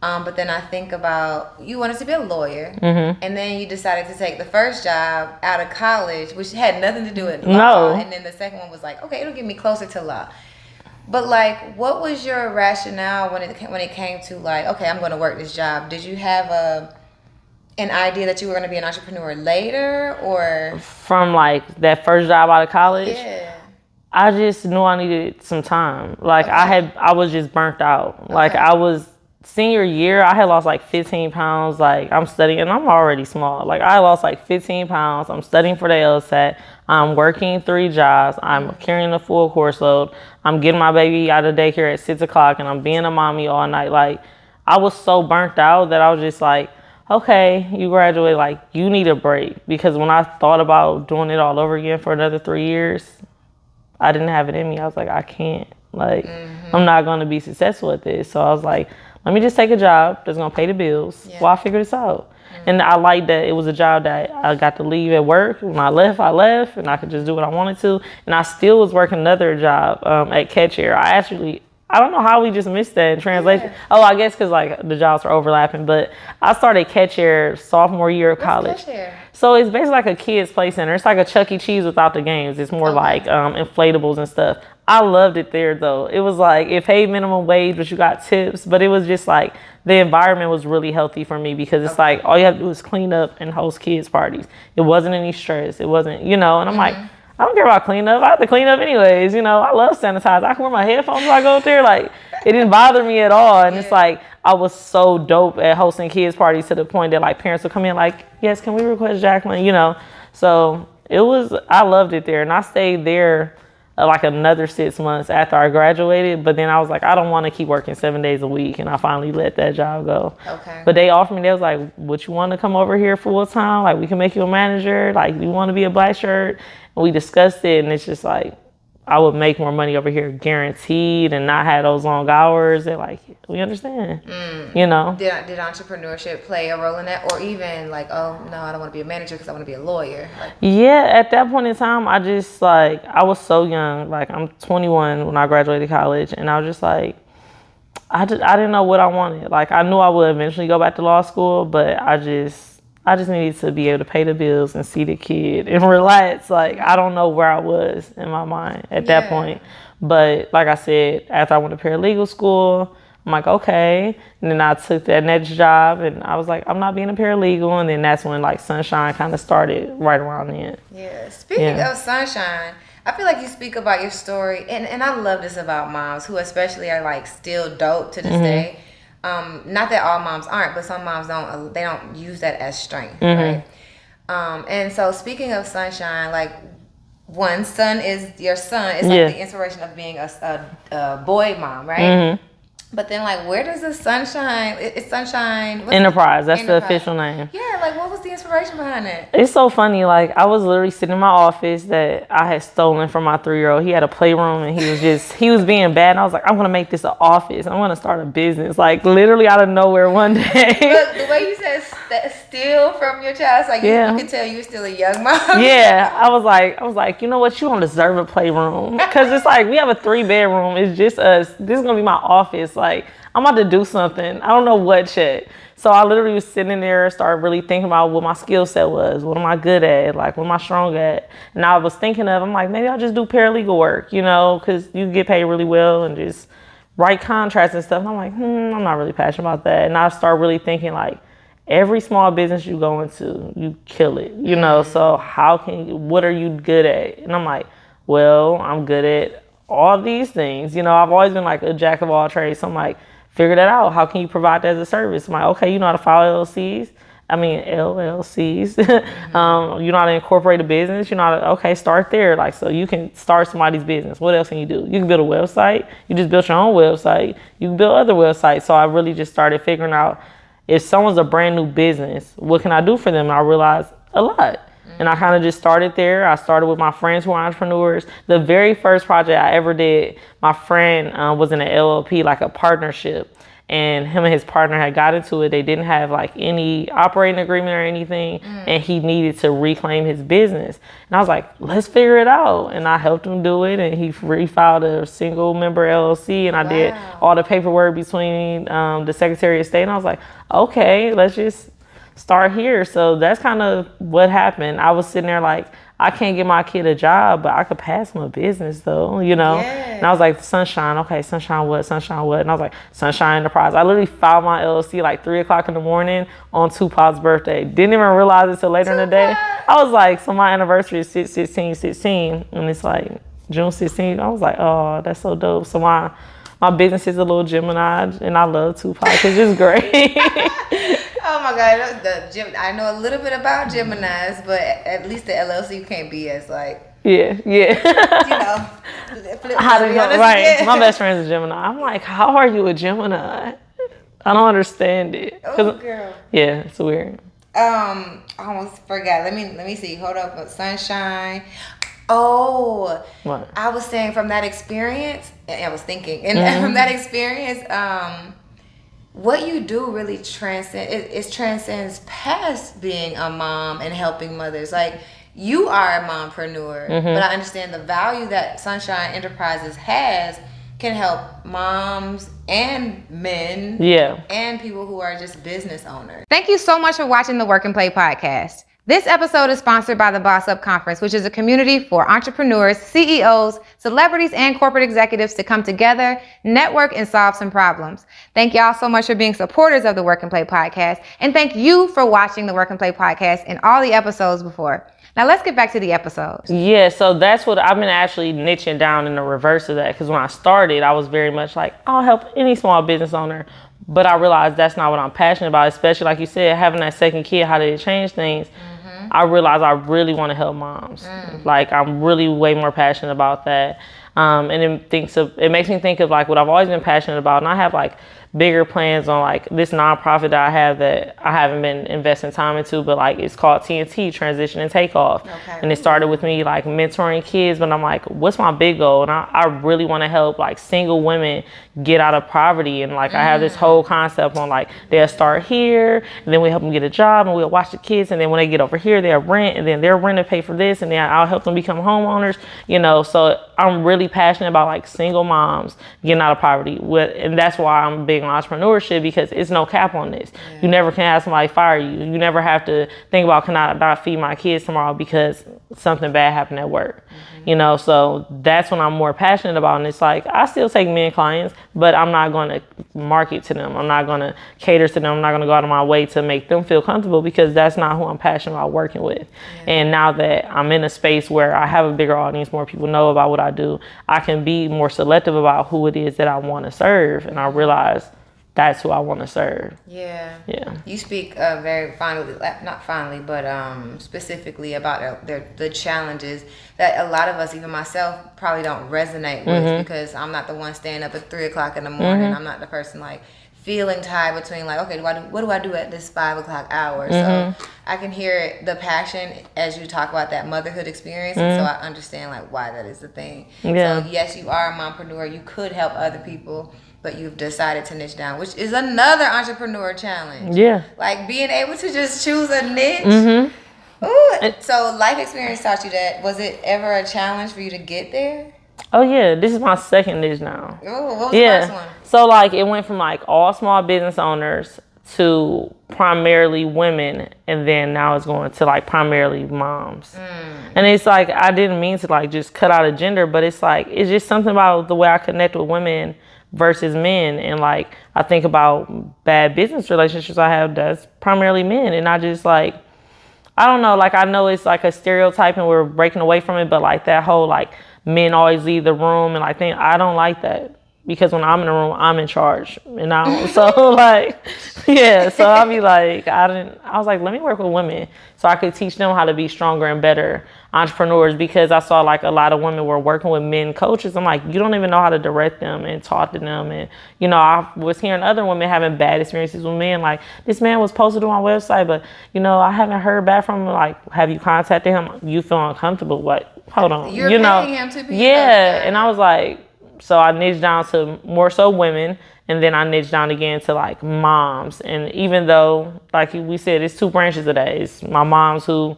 But then I think about, you wanted to be a lawyer, and then you decided to take the first job out of college, which had nothing to do with law. And then the second one was like, okay, it'll get me closer to law. But like, what was your rationale when it came to like, okay, I'm going to work this job? Did you have an idea that you were going to be an entrepreneur later, or from like that first job out of college? Yeah. I just knew I needed some time. Like, I was just burnt out. Like, I was senior year, I had lost like 15 pounds. Like, I'm studying, and I'm already small. Like, I lost like 15 pounds. I'm studying for the LSAT. I'm working 3 jobs. I'm carrying a full course load. I'm getting my baby out of daycare at 6 o'clock, and I'm being a mommy all night. Like, I was so burnt out that I was just like, okay, you graduate, like, you need a break. Because when I thought about doing it all over again for another 3 years, I didn't have it in me. I was like, I can't. Like, I'm not going to be successful at this. So I was like, let me just take a job that's going to pay the bills while I figure this out. And I liked that it was a job that I got to leave at work. When I left, and I could just do what I wanted to. And I still was working another job at Catch Air. I don't know how we just missed that in translation. Yeah. Oh, I guess because like the jobs were overlapping. But I started Catch Air sophomore year of college. Catch Air? So it's basically like a kids play center. It's like a Chuck E. Cheese without the games. It's more like inflatables and stuff. I loved it there though. It was like, it paid minimum wage, but you got tips. But it was just like, the environment was really healthy for me because it's like, all you have to do is clean up and host kids parties. It wasn't any stress. It wasn't, and I'm like, I don't care about cleaning up. I have to clean up anyways. I love sanitizer. I can wear my headphones when I go up there. Like, it didn't bother me at all. And it's like, I was so dope at hosting kids parties to the point that like parents would come in like, yes, can we request Jacqueline? So I loved it there. And I stayed there like another 6 months after I graduated. But then I was like, I don't want to keep working 7 days a week. And I finally let that job go. Okay. But they offered me, they was like, would you want to come over here full time? Like, we can make you a manager. Like, you want to be a black shirt? And we discussed it. And it's just like, I would make more money over here guaranteed and not have those long hours. They're like, we understand, Did entrepreneurship play a role in that? Or even like, oh, no, I don't want to be a manager because I want to be a lawyer? Like, yeah, at that point in time, I just like, I was so young. Like, I'm 21 when I graduated college. And I was just like, I didn't know what I wanted. Like, I knew I would eventually go back to law school, but I just needed to be able to pay the bills and see the kid and relax. Like, I don't know where I was in my mind at that point. But like I said, after I went to paralegal school, I'm like, okay. And then I took that next job and I was like, I'm not being a paralegal. And then that's when like SonShine kind of started right around then. Yeah. Speaking of SonShine, I feel like you speak about your story, and I love this about moms who especially are like still dope to this day. Not that all moms aren't, but some moms don't. They don't use that as strength, right? And so speaking of SonShine, like one son is your son. It's like the inspiration of being a boy mom, right? But then, like, where does the SonShine? It's SonShine Enterprise. That's the official name. Yeah, like, what was the inspiration behind it? It's so funny. Like, I was literally sitting in my office that I had stolen from my 3-year-old. He had a playroom, and he was being bad. And I was like, I'm gonna make this an office. I'm gonna start a business. Like, literally out of nowhere one day. Look, the way you said steal from your child, like you can tell you're still a young mom. Yeah, I was like, you know what? You don't deserve a playroom, because it's like we have a 3-bedroom. It's just us. This is gonna be my office. Like, I'm about to do something. I don't know what yet. So I literally was sitting there, started really thinking about what my skill set was. What am I good at? Like, what am I strong at? And I was thinking I'm like, maybe I'll just do paralegal work, you know, because you get paid really well and just write contracts and stuff. And I'm like, I'm not really passionate about that. And I started really thinking, like, every small business you go into, you kill it, you know. So what are you good at? And I'm like, well, I'm good at all these things. You know, I've always been like a jack of all trades. So I'm like, figure that out. How can you provide that as a service? I'm like, okay, you know how to file LLCs? LLCs. You know how to incorporate a business? You know how to, okay, start there. Like, so you can start somebody's business. What else can you do? You can build a website. You just built your own website. You can build other websites. So I really just started figuring out, if someone's a brand new business, what can I do for them? And I realized a lot. And I kind of just started there. I started with my friends who are entrepreneurs. The very first project I ever did, my friend was in an LLP, like a partnership. And him and his partner had got into it. They didn't have like any operating agreement or anything. And he needed to reclaim his business. And I was like, let's figure it out. And I helped him do it. And he refiled a single member LLC. And I did all the paperwork between the Secretary of State. And I was like, okay, let's just start here. So that's kind of what happened. I was sitting there like, I can't get my kid a job, but I could pass him a business though, you know? And I was like, SonShine, okay, SonShine what? SonShine what? And I was like, SonShine Enterprise. I literally filed my LLC like 3:00 in the morning on Tupac's birthday. Didn't even realize it till later in the day. I was like, so my anniversary is 16/16, and it's like June 16th. I was like, oh, that's so dope. So my business is a little Gemini, and I love Tupac. It's just great. Oh my God, I know a little bit about Geminis, but at least the LLC can't be as like, you know, right. My best friend's a Gemini. I'm like, how are you a Gemini? I don't understand it. Oh, girl. Yeah, it's weird. I almost forgot. Let me see. Hold up. SonShine. Oh, what? I was saying from that experience, and I was thinking, and from that experience, what you do really transcends past being a mom and helping mothers. Like, you are a mompreneur, but I understand the value that SonShine Enterprises has can help moms and men and people who are just business owners. Thank you so much for watching the Work and Play podcast. This episode is sponsored by the Boss Up Conference, which is a community for entrepreneurs, CEOs, celebrities, and corporate executives to come together, network, and solve some problems. Thank y'all so much for being supporters of the Work and Play podcast. And thank you for watching the Work and Play podcast and all the episodes before. Now let's get back to the episodes. Yeah, so that's what I've been actually niching down in the reverse of that. Because when I started, I was very much like, I'll help any small business owner. But I realized that's not what I'm passionate about, especially like you said, having that second kid, how did it change things? I realized I really want to help moms. Like, I'm really way more passionate about that. And it makes me think of like what I've always been passionate about. And I have like bigger plans on like this nonprofit that I have that I haven't been investing time into, but like it's called TNT, Transition and Takeoff. And it started with me like mentoring kids, but I'm like, what's my big goal? And I really want to help like single women get out of poverty. And like I have this whole concept on like they'll start here and then we help them get a job and we'll watch the kids, and then when they get over here they'll rent, and then their rent will pay for this, and then I'll help them become homeowners, you know. So I'm really passionate about like single moms getting out of poverty, and that's why I'm big big on entrepreneurship because it's no cap on this. You never can have somebody fire you. You never have to think about, can I not feed my kids tomorrow because something bad happened at work. You know, so that's what I'm more passionate about. And it's like, I still take men clients, but I'm not going to market to them. I'm not going to cater to them. I'm not going to go out of my way to make them feel comfortable because that's not who I'm passionate about working with. And now that I'm in a space where I have a bigger audience, more people know about what I do, I can be more selective about who it is that I want to serve. And I realize that's who I want to serve. Yeah. Yeah. You speak very fondly, not fondly, but specifically about the challenges that a lot of us, even myself, probably don't resonate with because I'm not the one staying up at 3 o'clock in the morning. I'm not the person like feeling tired between like, okay, what do I do at this 5 o'clock hour? So I can hear the passion as you talk about that motherhood experience. And so I understand like why that is the thing. Yeah. So yes, you are a mompreneur. You could help other people, but you've decided to niche down, which is another entrepreneur challenge. Yeah. Like being able to just choose a niche. Ooh. So life experience taught you that. Was it ever a challenge for you to get there? Oh yeah, this is my second niche now. Oh, what was the first one? So like it went from like all small business owners to primarily women, and then now it's going to like primarily moms. And it's like, I didn't mean to like just cut out a gender, but it's like, it's just something about the way I connect with women versus men. And like, I think about bad business relationships I have that's primarily men. And I just like, I don't know, like I know it's like a stereotype and we're breaking away from it, but like that whole like men always leave the room and like thing, I don't like that. Because when I'm in the room, I'm in charge, and I don't, so like, yeah. So I'll be like, I was like, let me work with women so I could teach them how to be stronger and better entrepreneurs. Because I saw like a lot of women were working with men coaches. I'm like, you don't even know how to direct them and talk to them. And you know, I was hearing other women having bad experiences with men. Like, this man was posted on my website, but you know, I haven't heard back from him. Like, have you contacted him? You feel uncomfortable? What? Hold on. You're paying him to be. Yeah, and I was like. So I niched down to more so women, and then I niched down again to like moms. And even though, like we said, it's two branches of that. It's my moms who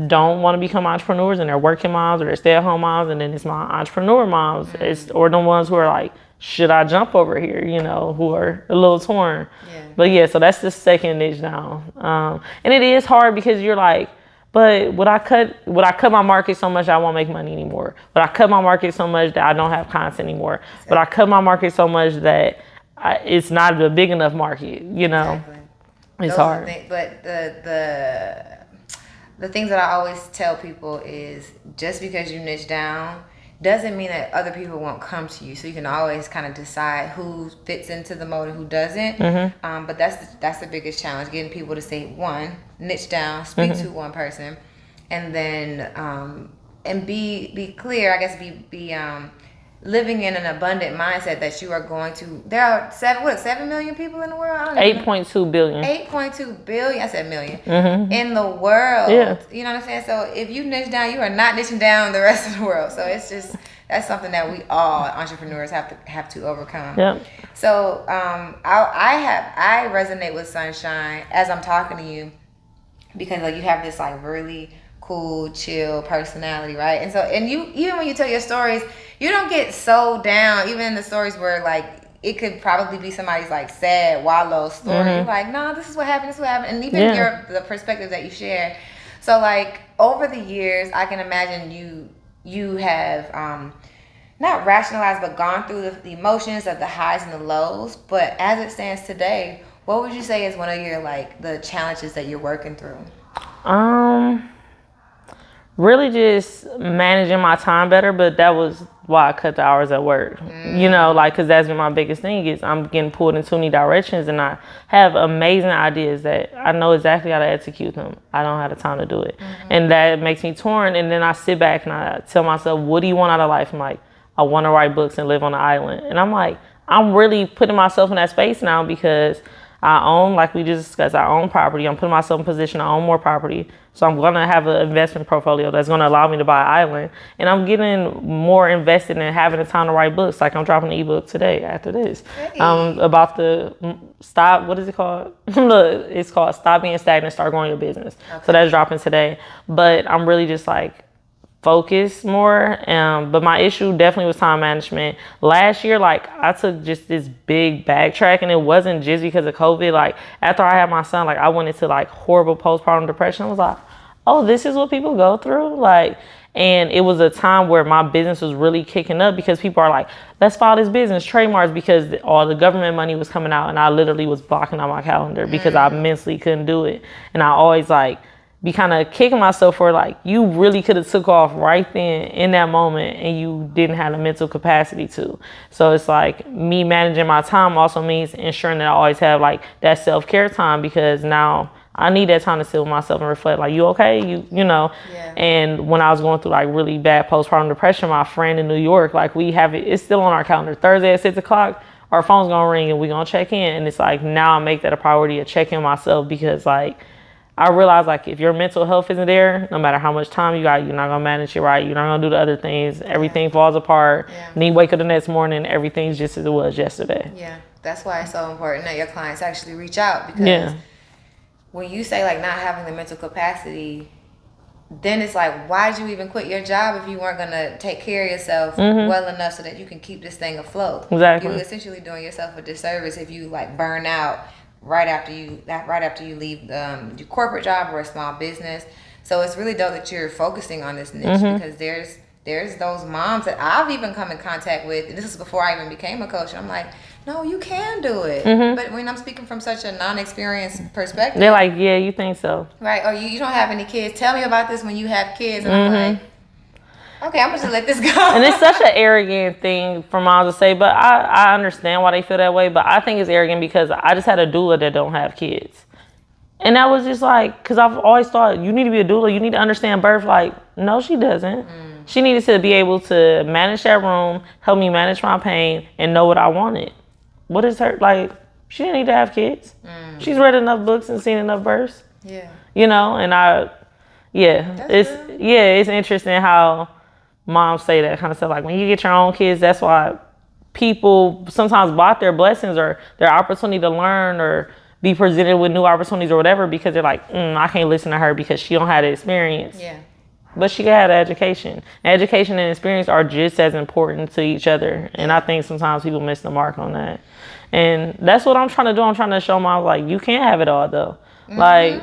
don't want to become entrepreneurs and they're working moms or they're stay-at-home moms, and then it's my entrepreneur moms. Or the ones who are like, should I jump over here? You know, who are a little torn. But yeah, so that's the second niche now. And it is hard because you're like, but would I cut my market so much that I won't make money anymore? Would I cut my market so much that I don't have content anymore? But I cut my market so much that it's not a big enough market, you know? It's hard. But the things that I always tell people is just because you niche down doesn't mean that other people won't come to you. So you can always kind of decide who fits into the mold and who doesn't. But that's the biggest challenge, getting people to say, one, niche down, speak to one person, and then and be clear. I guess be living in an abundant mindset that you are going to. There are 7 million people in the world. I don't know. 8.2 billion. 8.2 billion. I said million in the world. Yeah. You know what I'm saying? So if you niche down, you are not niching down the rest of the world. So it's just, that's something that we all entrepreneurs have to overcome. Yeah. So I resonate with SonShine as I'm talking to you because like you have this like really cool, chill personality, right? And so, and you, even when you tell your stories, you don't get so down, even in the stories where like it could probably be somebody's like sad wallow story. You're like, no, this is what happened, and even the perspective that you share. So like over the years, I can imagine you have not rationalized, but gone through the emotions of the highs and the lows. But as it stands today, what would you say is one of your like the challenges that you're working through? Really just managing my time better, but that was why I cut the hours at work. You know, like, because that's been my biggest thing is I'm getting pulled in too many directions, and I have amazing ideas that I know exactly how to execute them. I don't have the time to do it. And that makes me torn. And then I sit back and I tell myself, what do you want out of life? I'm like, I want to write books and live on an island. And I'm like, I'm really putting myself in that space now because I own, like we just discussed, I own property. I'm putting myself in position to own more property. So I'm going to have an investment portfolio that's going to allow me to buy an island. And I'm getting more invested in having the time to write books. Like I'm dropping an ebook today after this. About the stop, what is it called? It's called Stop Being Stagnant, Start Growing Your Business. So that's dropping today. But I'm really just like focus more. But my issue definitely was time management. Last year, like, I took just this big backtrack, and it wasn't just because of COVID. Like, after I had my son, like, I went into like horrible postpartum depression. I was like, oh, this is what people go through? Like, and it was a time where my business was really kicking up because people are like, let's file this business, trademarks, because all the government money was coming out, and I literally was blocking out my calendar because I mentally couldn't do it. And I always like be kind of kicking myself for like, you really could have took off right then in that moment, and you didn't have the mental capacity to. So it's like me managing my time also means ensuring that I always have like that self-care time, because now I need that time to sit with myself and reflect, like, you okay? You know? Yeah. And when I was going through like really bad postpartum depression, my friend in New York, like, we have it, it's still on our calendar. Thursday at 6 o'clock, our phone's gonna ring and we gonna check in. And it's like, now I make that a priority of checking myself, because like, I realize like if your mental health isn't there, no matter how much time you got, you're not gonna manage it right. You're not gonna do the other things. Everything falls apart. Yeah. And then you wake up the next morning, everything's just as it was yesterday. Yeah, that's why it's so important that your clients actually reach out, because when you say like not having the mental capacity, then it's like, why'd you even quit your job if you weren't gonna take care of yourself well enough so that you can keep this thing afloat? Exactly. You're essentially doing yourself a disservice if you like burn out right after you leave your corporate job or a small business. So it's really dope that you're focusing on this niche, because there's those moms that I've even come in contact with, and this is before I even became a coach. I'm like, no, you can do it. But when I'm speaking from such a non-experienced perspective, They're like, yeah, you think so? Right? Or you don't have any kids. Tell me about this when you have kids. And I'm like, okay, I'm just let this go. And it's such an arrogant thing for moms to say, but I understand why they feel that way. But I think it's arrogant because I just had a doula that don't have kids. And that was just like, because I've always thought, you need to be a doula, you need to understand birth. Like, no, she doesn't. She needed to be able to manage that room, help me manage my pain, and know what I wanted. What is her, like, she didn't need to have kids. She's read enough books and seen enough births. Yeah. You know, and it's interesting how moms say that kind of stuff. Like, when you get your own kids, that's why people sometimes block their blessings or their opportunity to learn or be presented with new opportunities or whatever, because they're like, I can't listen to her because she don't have the experience. Yeah. But she got the education. Education and experience are just as important to each other. And I think sometimes people miss the mark on that. And that's what I'm trying to do. I'm trying to show moms, like, you can't have it all, though. Like,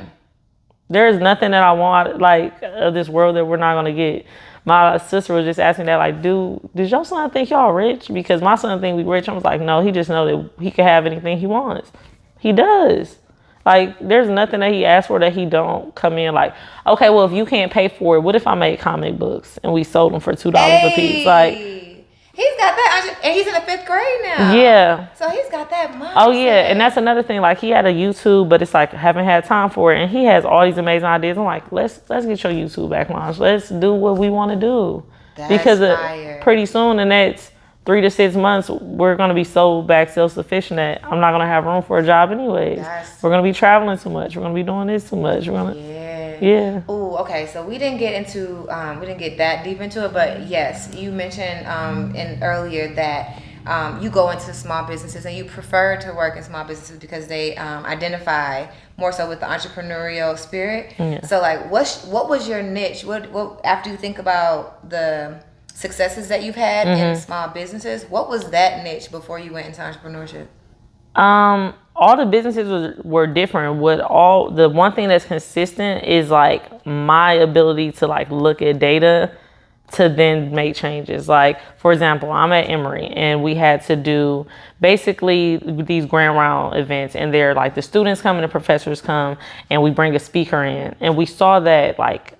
there's nothing that I want, like, of this world that we're not going to get. My sister was just asking that, like, does your son think y'all rich? Because my son think we rich. I was like, no, he just know that he can have anything he wants. He does. Like, there's nothing that he asks for that he don't come in like, okay, well, if you can't pay for it, what if I made comic books and we sold them for $2 a piece? Like, he's got that, and he's in the 5th grade now. Yeah. So he's got that mindset. Oh, yeah, and that's another thing. Like, he had a YouTube, but it's like, haven't had time for it, and he has all these amazing ideas. I'm like, let's get your YouTube back launched. Let's do what we want to do. That's because fire. Pretty soon, in that 3 to 6 months, we're going to be so back self-sufficient that I'm not going to have room for a job anyways. We're going to be traveling too much. We're going to be doing this too much. Yeah. Ooh, okay. So we didn't get that deep into it, but yes, you mentioned earlier that you go into small businesses and you prefer to work in small businesses because they identify more so with the entrepreneurial spirit. Yeah. So like, what was your niche? What after you think about the successes that you've had in small businesses, what was that niche before you went into entrepreneurship? All the businesses were different. The one thing that's consistent is like my ability to like look at data to then make changes. Like, for example, I'm at Emory and we had to do basically these grand round events, and they're like the students come and the professors come and we bring a speaker in, and we saw that like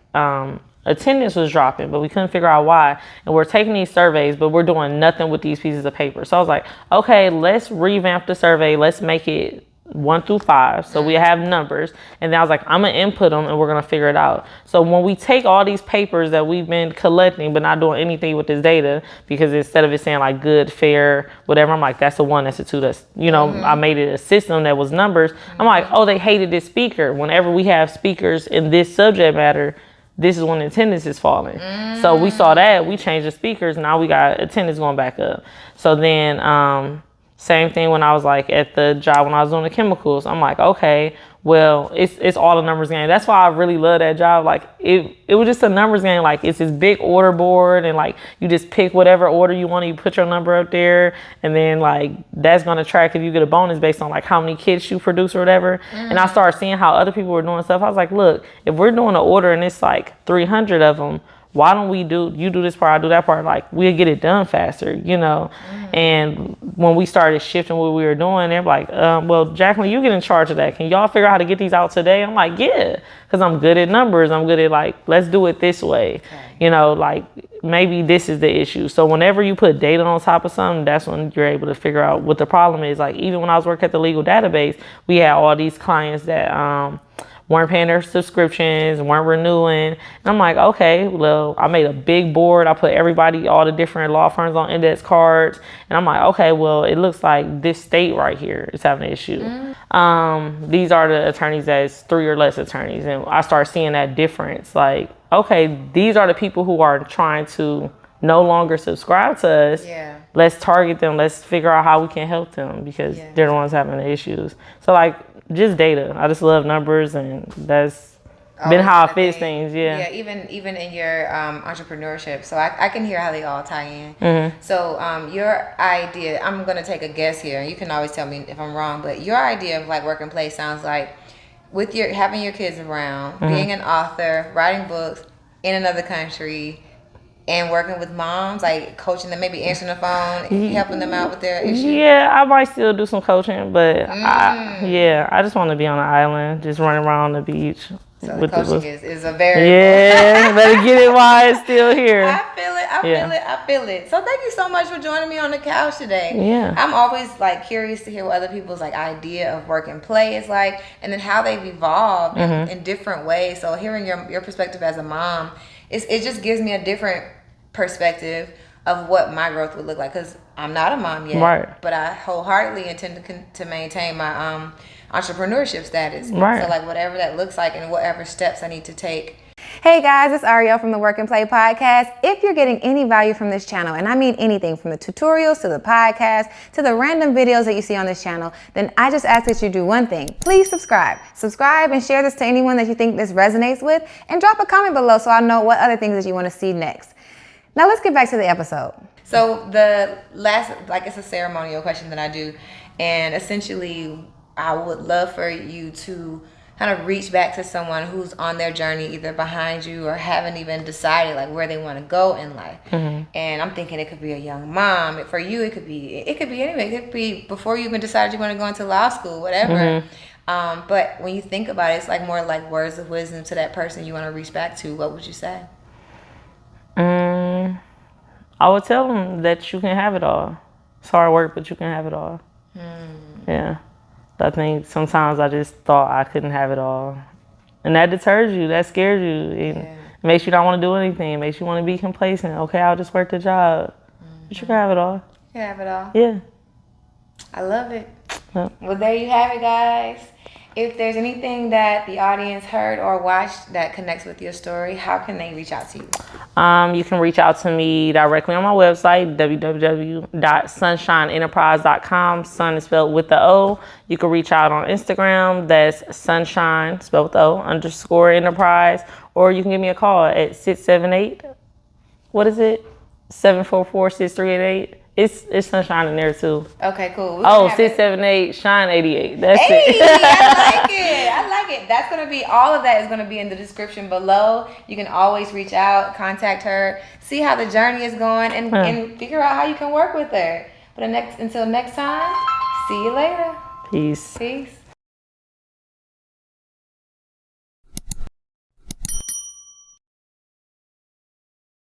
attendance was dropping, but we couldn't figure out why. And we're taking these surveys, but we're doing nothing with these pieces of paper. So I was like, okay, let's revamp the survey. Let's make it 1 through 5. So we have numbers. And then I was like, I'm going to input them and we're going to figure it out. So when we take all these papers that we've been collecting, but not doing anything with this data, because instead of it saying like good, fair, whatever, I'm like, that's a 1, that's a 2, that's, I made it a system that was numbers. I'm like, oh, they hated this speaker. Whenever we have speakers in this subject matter, this is when attendance is falling. So we saw that, we changed the speakers, now we got attendance going back up. So then Same thing when I was like at the job when I was doing the chemicals. I'm like, okay, well, it's all a numbers game. That's why I really love that job. Like it was just a numbers game. Like it's this big order board, and like you just pick whatever order you want. You put your number up there, and then like that's gonna track if you get a bonus based on like how many kits you produce or whatever. And I started seeing how other people were doing stuff. I was like, look, if we're doing an order and it's like 300 of them, why don't you do this part, I do that part, like we'll get it done faster, you know? And when we started shifting what we were doing, they're like, well, Jacqueline, you get in charge of that. Can y'all figure out how to get these out today? I'm like, yeah, because I'm good at numbers. I'm good at like, let's do it this way. You know, like maybe this is the issue. So whenever you put data on top of something, that's when you're able to figure out what the problem is. Like even when I was working at the legal database, we had all these clients that, weren't paying their subscriptions, weren't renewing. And I'm like, okay, well, I made a big board. I put everybody, all the different law firms on index cards. And I'm like, okay, well, it looks like this state right here is having an issue. These are the attorneys that's 3 or less attorneys. And I start seeing that difference. Like, okay, these are the people who are trying to no longer subscribe to us. Yeah. Let's target them. Let's figure out how we can help them because they're the ones having the issues. So like, just data. I just love numbers, and that's been how I fix things. Yeah, even in your entrepreneurship. So I can hear how they all tie in. So your idea, I'm gonna take a guess here. You can always tell me if I'm wrong, but your idea of like work and play sounds like with your having your kids around, being an author, writing books in another country, and working with moms, like coaching them, maybe answering the phone, helping them out with their issues. Yeah, I might still do some coaching, but I just want to be on an island, just running around on the beach. So the coaching is a very better get it while it's still here. I feel it. So thank you so much for joining me on the couch today. Yeah, I'm always like curious to hear what other people's like idea of work and play is like, and then how they've evolved in different ways. So hearing your perspective as a mom, it just gives me a different perspective of what my growth would look like, because I'm not a mom yet, but I wholeheartedly intend to maintain my entrepreneurship status. So like whatever that looks like and whatever steps I need to take. Hey guys, it's Ariel from the Work and Play podcast. If you're getting any value from this channel, and I mean anything from the tutorials to the podcast to the random videos that you see on this channel, then I just ask that you do one thing. Please subscribe and share this to anyone that you think this resonates with, and drop a comment below so I know what other things that you want to see next. Now let's get back to the episode. So the last, like it's a ceremonial question that I do, and essentially I would love for you to kind of reach back to someone who's on their journey, either behind you or haven't even decided like where they want to go in life. And I'm thinking it could be a young mom. For you, it could be anyway. It could be before you even decided you want to go into law school, whatever. But when you think about it, it's like more like words of wisdom to that person you want to reach back to. What would you say? I would tell them that you can have it all. It's hard work, but you can have it all. Yeah. I think sometimes I just thought I couldn't have it all. And that deters you. That scares you. It makes you not want to do anything. It makes you want to be complacent. Okay, I'll just work the job. But you can have it all. You can have it all. Yeah. I love it. Well, there you have it, guys. If there's anything that the audience heard or watched that connects with your story, how can they reach out to you? You can reach out to me directly on my website, www.sonshineenterprise.com. Sun is spelled with the O. You can reach out on Instagram. That's SonShine, spelled with O, _enterprise. Or you can give me a call at 678, 744-6388. It's SonShine in there too. Okay, cool. 678 Shine 88. That's it. I like it. That's gonna be all of that is gonna be in the description below. You can always reach out, contact her, see how the journey is going, and figure out how you can work with her. But until next time, see you later. Peace. Peace.